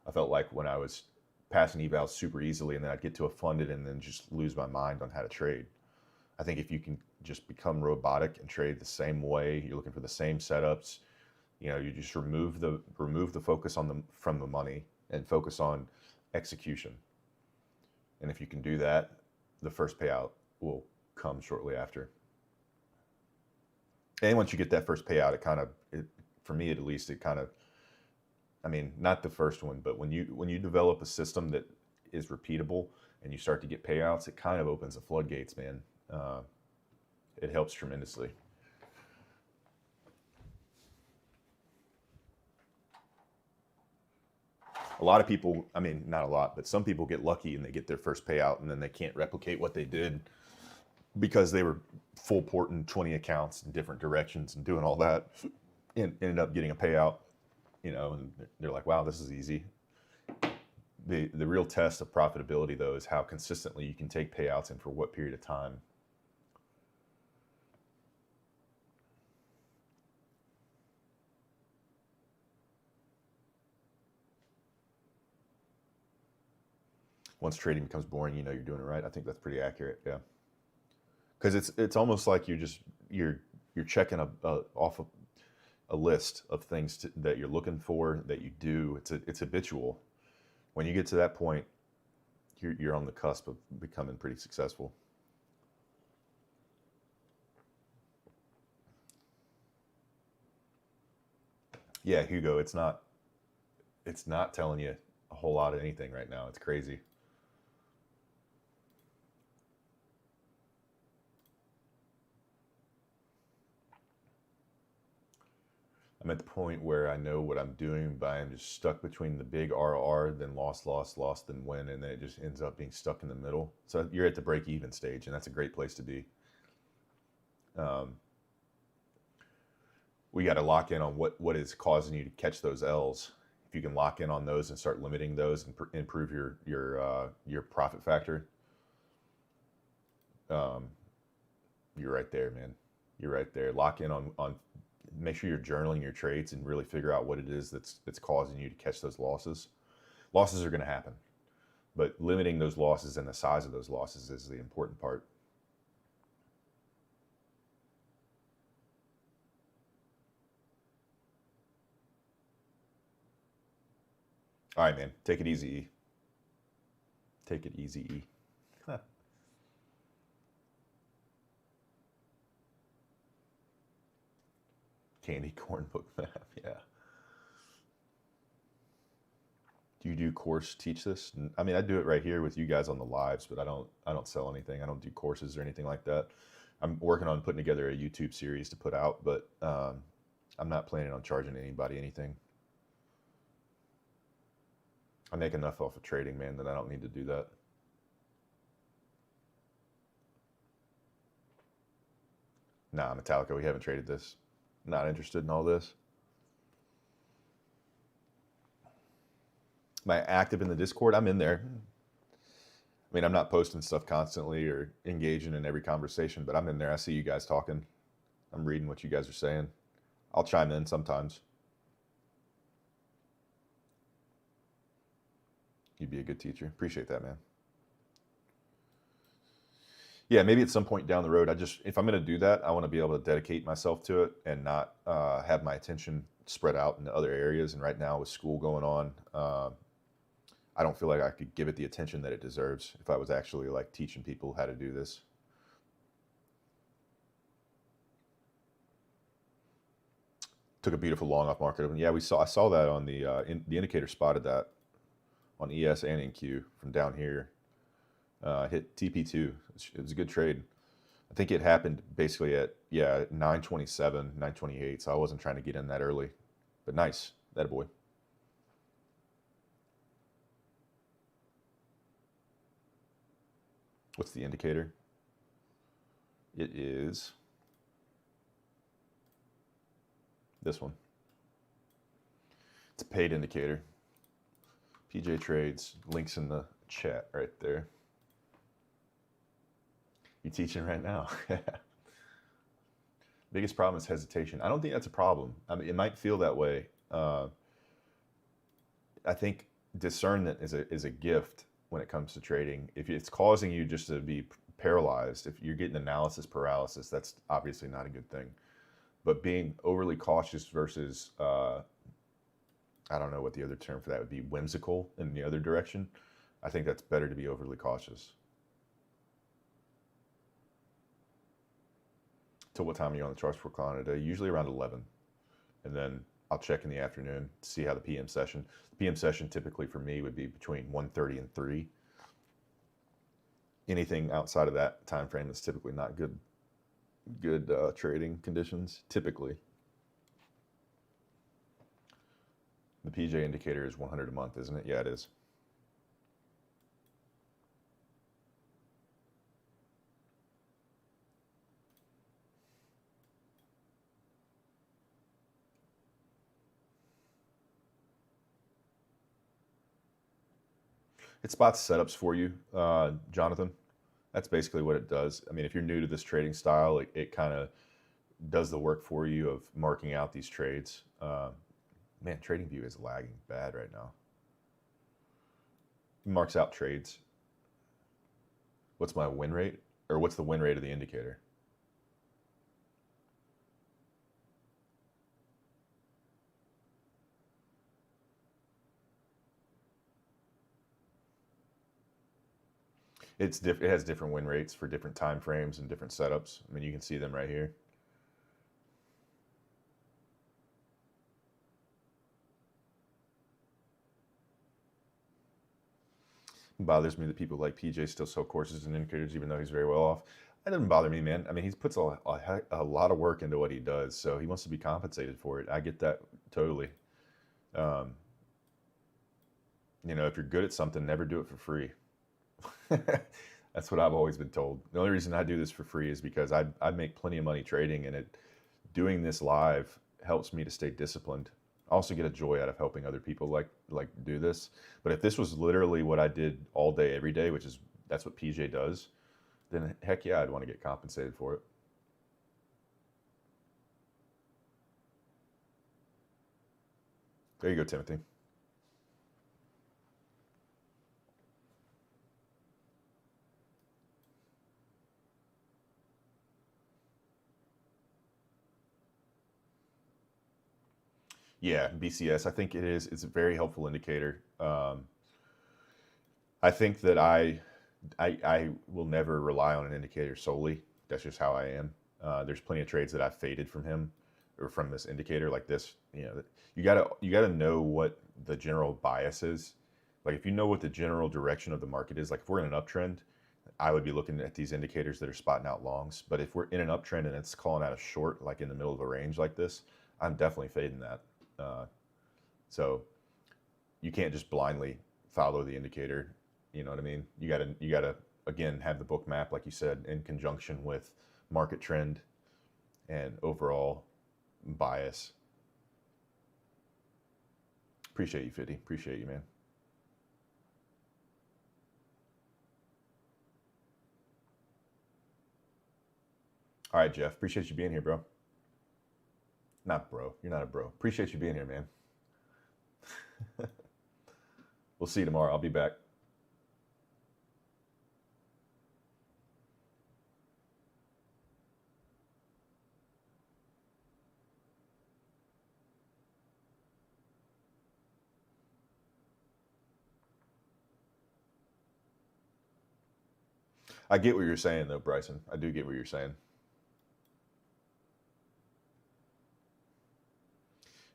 I felt like when I was passing evals super easily and then I'd get to a funded and then just lose my mind on how to trade. I think if you can just become robotic and trade the same way, you're looking for the same setups, you just remove the focus from the money and focus on execution. And if you can do that, the first payout will come shortly after. And once you get that first payout, for me at least, not the first one, but when you develop a system that is repeatable and you start to get payouts, it kind of opens the floodgates, man. It helps tremendously. A lot of people, not a lot, but some people get lucky and they get their first payout and then they can't replicate what they did because they were full porting 20 accounts in different directions and doing all that and ended up getting a payout, and they're like, wow, this is easy. The real test of profitability, though, is how consistently you can take payouts and for what period of time. Once trading becomes boring, you're doing it right. I think that's pretty accurate, yeah. Because it's almost like you're checking off a list of things that you're looking for that you do. It's habitual. When you get to that point, you're on the cusp of becoming pretty successful. Yeah, Hugo, it's not telling you a whole lot of anything right now. It's crazy. I'm at the point where I know what I'm doing, but I'm just stuck between the big RR, then lost, then win, and then it just ends up being stuck in the middle. So you're at the break-even stage, and that's a great place to be. We got to lock in on what is causing you to catch those L's. If you can lock in on those and start limiting those and improve your profit factor, you're right there, man. You're right there. Lock in on make sure you're journaling your trades and really figure out what it is that's causing you to catch those losses. Losses are going to happen, but limiting those losses and the size of those losses is the important part. All right, man. Take it easy. Take it easy. Candy corn book map, yeah. Do you do course teach this? I do it right here with you guys on the lives, but I don't sell anything. I don't do courses or anything like that. I'm working on putting together a YouTube series to put out, but I'm not planning on charging anybody anything. I make enough off of trading, man, that I don't need to do that. Nah, Metallica, we haven't traded this. Not interested in all this. Am I active in the Discord? I'm in there. I'm not posting stuff constantly or engaging in every conversation, but I'm in there. I see you guys talking. I'm reading what you guys are saying. I'll chime in sometimes. You'd be a good teacher. Appreciate that, man. Yeah, maybe at some point down the road, if I'm going to do that, I want to be able to dedicate myself to it and not have my attention spread out into other areas. And right now with school going on, I don't feel like I could give it the attention that it deserves if I was actually like teaching people how to do this. Took a beautiful long off market. Yeah, I saw that on the indicator spotted that on ES and NQ from down here. Hit TP2. It was a good trade. I think it happened basically at 9:27, 9:28. So I wasn't trying to get in that early, but nice, that boy. What's the indicator? It is this one. It's a paid indicator. PJ Trades, links in the chat right there. You teaching right now? Biggest problem is hesitation. I don't think that's a problem. I mean, it might feel that way. I think discernment is a gift when it comes to trading. If it's causing you just to be paralyzed, if you're getting analysis paralysis, that's obviously not a good thing. But being overly cautious versus, I don't know what the other term for that would be, whimsical in the other direction, I think that's better to be overly cautious. Till what time are you on the charts for client today? Usually around 11. And then I'll check in the afternoon to see how the PM session. The PM session typically for me would be between 1:30 and 3. Anything outside of that time frame is typically not good trading conditions, typically. The PJ indicator is 100 a month, isn't it? Yeah, it is. It spots setups for you, Jonathan. That's basically what it does. I mean, if you're new to this trading style, it kind of does the work for you of marking out these trades. Man, TradingView is lagging bad right now. It marks out trades. What's my win rate? Or what's the win rate of the indicator? It has different win rates for different time frames and different setups. I mean, you can see them right here. It bothers me that people like PJ still sell courses and indicators even though he's very well off. That doesn't bother me, man. I mean, he puts a lot of work into what he does, so he wants to be compensated for it. I get that totally. You know, if you're good at something, never do it for free. That's what I've always been told. The only reason I do this for free is because I make plenty of money trading, and doing this live helps me to stay disciplined. I also get a joy out of helping other people like do this. But if this was literally what I did all day, every day, that's what PJ does, then heck yeah, I'd want to get compensated for it. There you go, Timothy. Yeah, BCS. I think it is. It's a very helpful indicator. I think that I will never rely on an indicator solely. That's just how I am. There's plenty of trades that I've faded from him or from this indicator like this. You know, you gotta know what the general bias is. Like if you know what the general direction of the market is, like if we're in an uptrend, I would be looking at these indicators that are spotting out longs. But if we're in an uptrend and it's calling out a short, like in the middle of a range like this, I'm definitely fading that. So you can't just blindly follow the indicator. You know what I mean? You gotta again have the book map, like you said, in conjunction with market trend and overall bias. Appreciate you, Fitty. Appreciate you, man. All right, Jeff. Appreciate you being here, bro. Not bro. You're not a bro. Appreciate you being here, man. We'll see you tomorrow. I'll be back. I get what you're saying, though, Bryson. I do get what you're saying.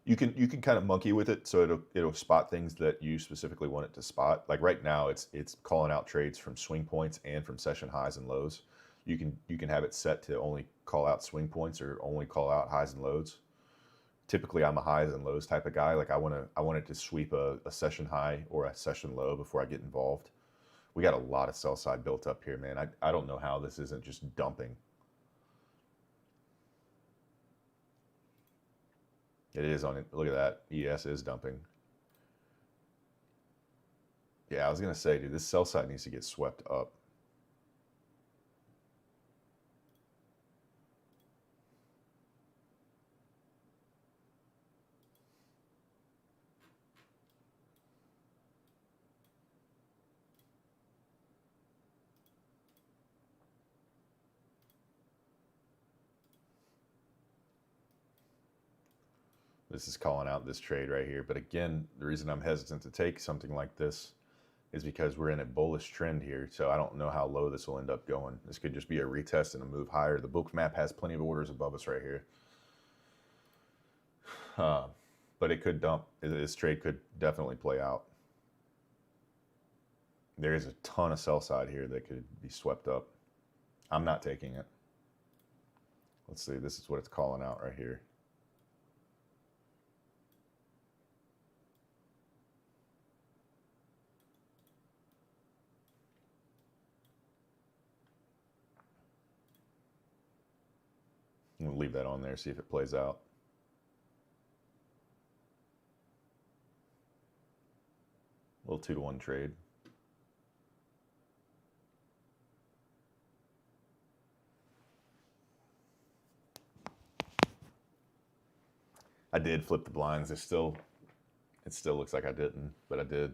You can kind of monkey with it, so it'll spot things that you specifically want it to spot. Like right now, it's calling out trades from swing points and from session highs and lows. you can have it set to only call out swing points or only call out highs and lows. Typically, I'm a highs and lows type of guy. Like I want it to sweep a session high or a session low before I get involved. We got a lot of sell side built up here, man. I don't know how this isn't just dumping. It is on it. Look at that. ES is dumping. Yeah, I was going to say, dude, this sell side needs to get swept up. This is calling out this trade right here. But again, the reason I'm hesitant to take something like this is because we're in a bullish trend here. So I don't know how low this will end up going. This could just be a retest and a move higher. The book map has plenty of orders above us right here. But it could dump. This trade could definitely play out. There is a ton of sell side here that could be swept up. I'm not taking it. Let's see. This is what it's calling out right here. We'll leave that on there, see if it plays out. A little 2-to-1 trade. I did flip the blinds. It still looks like I didn't, but I did.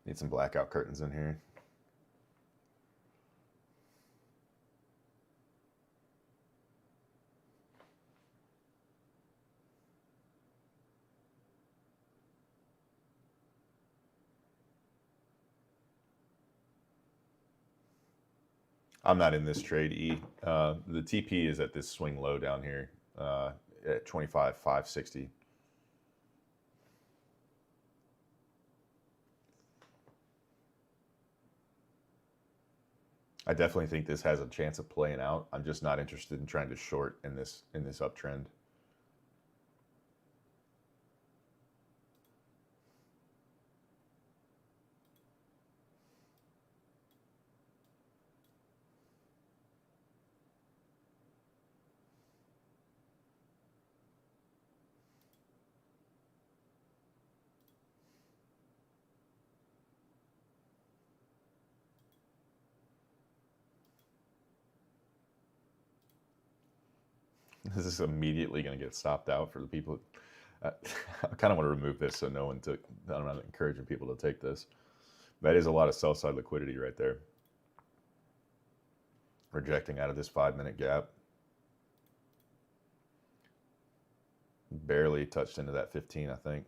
Need some blackout curtains in here. I'm not in this trade, E. The TP is at this swing low down here at 25,560. I definitely think this has a chance of playing out. I'm just not interested in trying to short in this uptrend. This is immediately going to get stopped out for the people. I kind of want to remove this so no one took. I'm not encouraging people to take this. That is a lot of sell side liquidity right there. Rejecting out of this 5-minute gap. Barely touched into that 15, I think.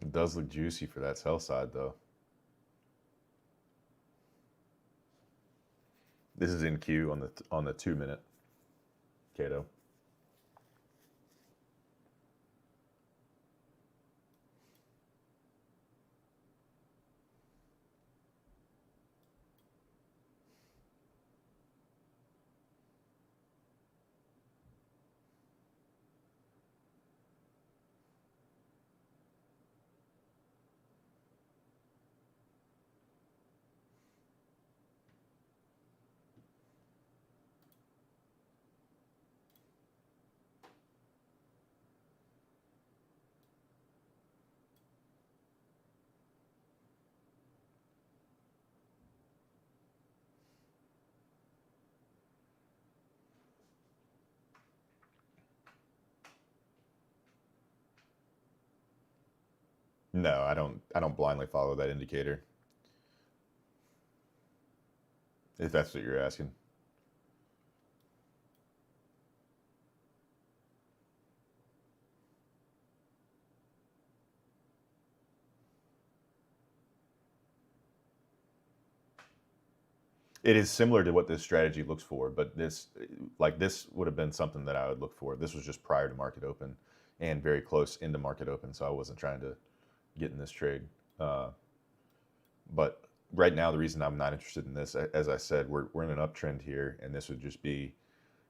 It does look juicy for that sell side, though. This is NQ on the 2-minute, Cato. No, I don't blindly follow that indicator, if that's what you're asking. It is similar to what this strategy looks for, but this would have been something that I would look for. This was just prior to market open and very close into market open, so I wasn't trying to get in this trade. But right now, the reason I'm not interested in this, as I said, we're in an uptrend here, and this would just be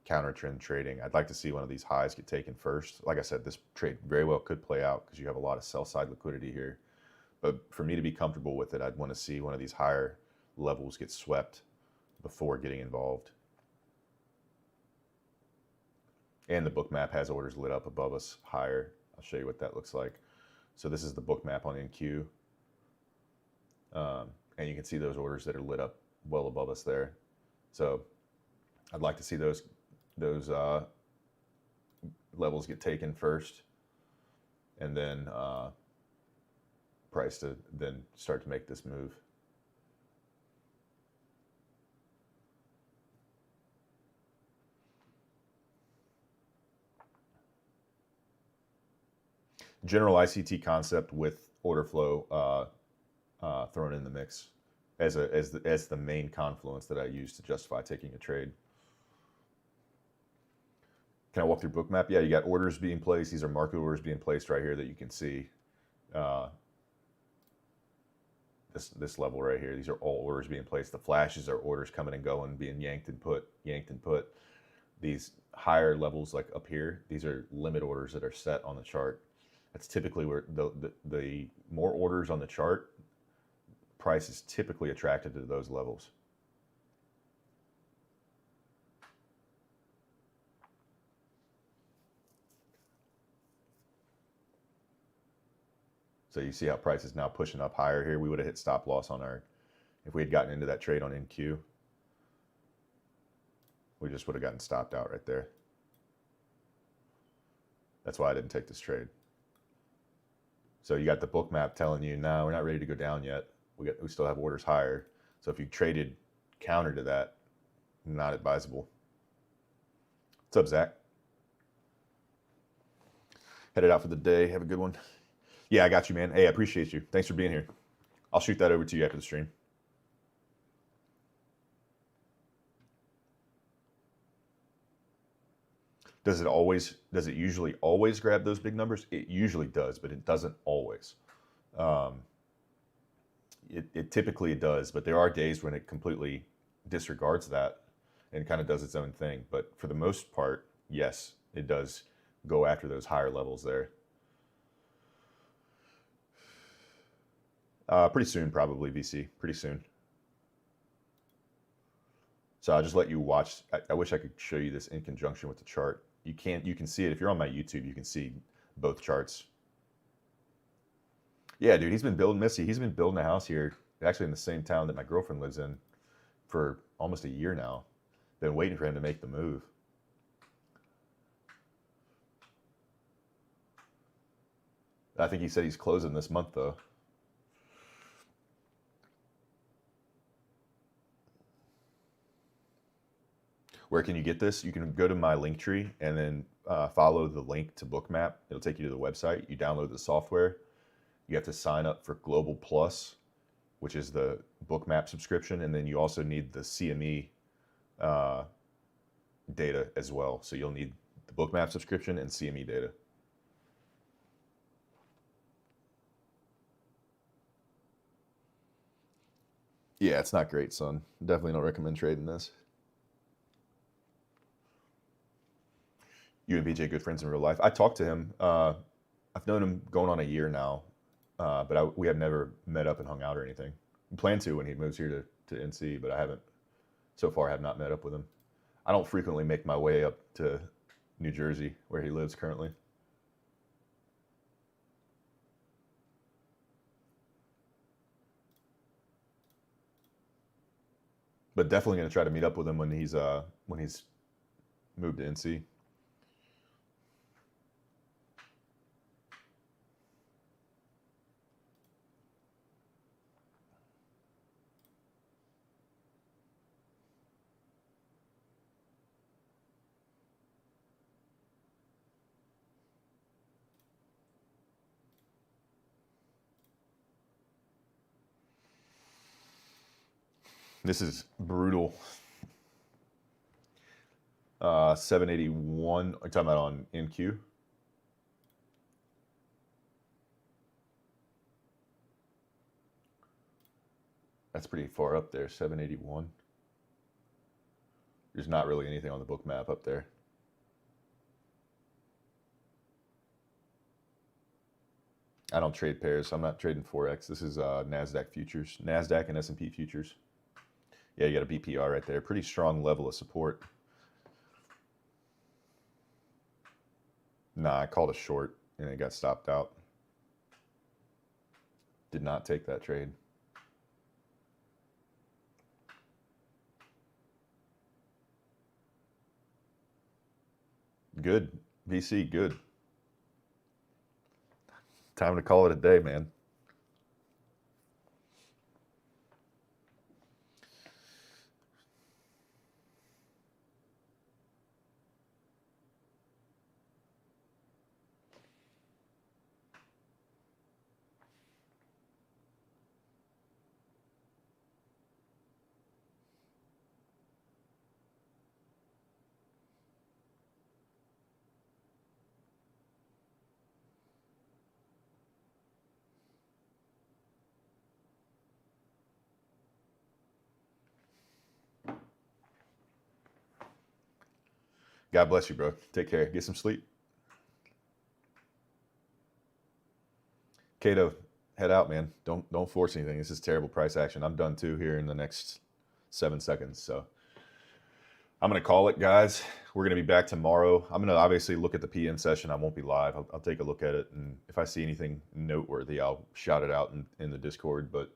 counter trend trading. I'd like to see one of these highs get taken first. Like I said, this trade very well could play out because you have a lot of sell side liquidity here. But for me to be comfortable with it, I'd want to see one of these higher levels get swept before getting involved. And the book map has orders lit up above us higher. I'll show you what that looks like. So this is the book map on NQ. And you can see those orders that are lit up well above us there. So I'd like to see those levels get taken first, and then price to then start to make this move. General ICT concept with order flow thrown in the mix as the main confluence that I use to justify taking a trade. Can I walk through book map? Yeah, you got orders being placed. These are market orders being placed right here that you can see. This level right here. These are all orders being placed. The flashes are orders coming and going, being yanked and put, yanked and put. These higher levels like up here, these are limit orders that are set on the chart. That's typically where the more orders on the chart, price is typically attracted to those levels. So you see how price is now pushing up higher here. We would have hit stop loss on our, if we had gotten into that trade on NQ, we just would have gotten stopped out right there. That's why I didn't take this trade. So you got the book map telling you, no, we're not ready to go down yet. We still have orders higher. So if you traded counter to that, not advisable. What's up, Zach? Headed out for the day. Have a good one. Yeah, I got you, man. Hey, I appreciate you. Thanks for being here. I'll shoot that over to you after the stream. Does it usually always grab those big numbers? It usually does, but it doesn't always. It typically does, but there are days when it completely disregards that and kind of does its own thing. But for the most part, yes, it does go after those higher levels there. Pretty soon, probably, VC. Pretty soon. So I'll just let you watch. I wish I could show you this in conjunction with the chart. You can see it. If you're on my YouTube, you can see both charts. Yeah, dude, he's been building Missy. He's been building a house here, actually in the same town that my girlfriend lives in, for almost a year now. Been waiting for him to make the move. I think he said he's closing this month, though. Where can you get this? You can go to my link tree and then follow the link to Bookmap. It'll take you to the website. You download the software. You have to sign up for Global Plus, which is the Bookmap subscription, and then you also need the CME data as well. So you'll need the Bookmap subscription and CME data. Yeah, it's not great, son. Definitely don't recommend trading this. You and BJ good friends in real life. I talked to him. I've known him going on a year now, but we have never met up and hung out or anything. We plan to when he moves here to NC, but I haven't, so far, have not met up with him. I don't frequently make my way up to New Jersey, where he lives currently. But definitely going to try to meet up with him when he's moved to NC. This is brutal. 781. Are you talking about on NQ? That's pretty far up there, 781. There's not really anything on the book map up there. I don't trade pairs, so I'm not trading Forex. This is NASDAQ futures, NASDAQ and S&P futures. Yeah, you got a BPR right there. Pretty strong level of support. Nah, I called a short and it got stopped out. Did not take that trade. Good. VC, good. Time to call it a day, man. God bless you, bro. Take care. Get some sleep. Cato, head out, man. Don't force anything. This is terrible price action. I'm done too here in the next 7 seconds. So I'm going to call it, guys. We're going to be back tomorrow. I'm going to obviously look at the PM session. I won't be live. I'll take a look at it. And if I see anything noteworthy, I'll shout it out in the Discord. But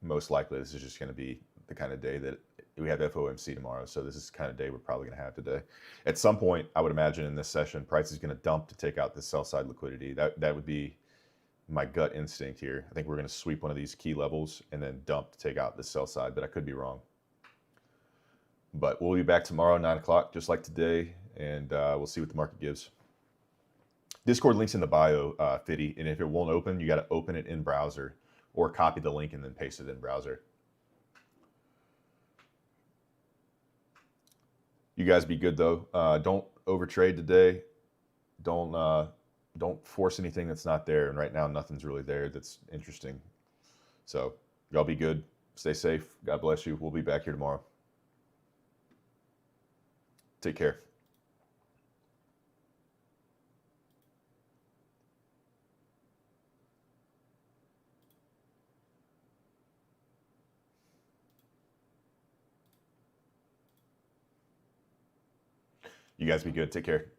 most likely this is just going to be the kind of day that we have FOMC tomorrow. So this is the kind of day we're probably going to have today. At some point, I would imagine in this session, price is going to dump to take out the sell side liquidity. That would be my gut instinct here. I think we're going to sweep one of these key levels and then dump to take out the sell side, but I could be wrong. But we'll be back tomorrow, 9 o'clock, just like today, and we'll see what the market gives. Discord link's in the bio, Fiddy, and if it won't open, you got to open it in browser or copy the link and then paste it in browser. You guys be good, though. Don't overtrade today. Don't force anything that's not there. And right now, nothing's really there that's interesting. So y'all be good. Stay safe. God bless you. We'll be back here tomorrow. Take care. You guys be good. Take care.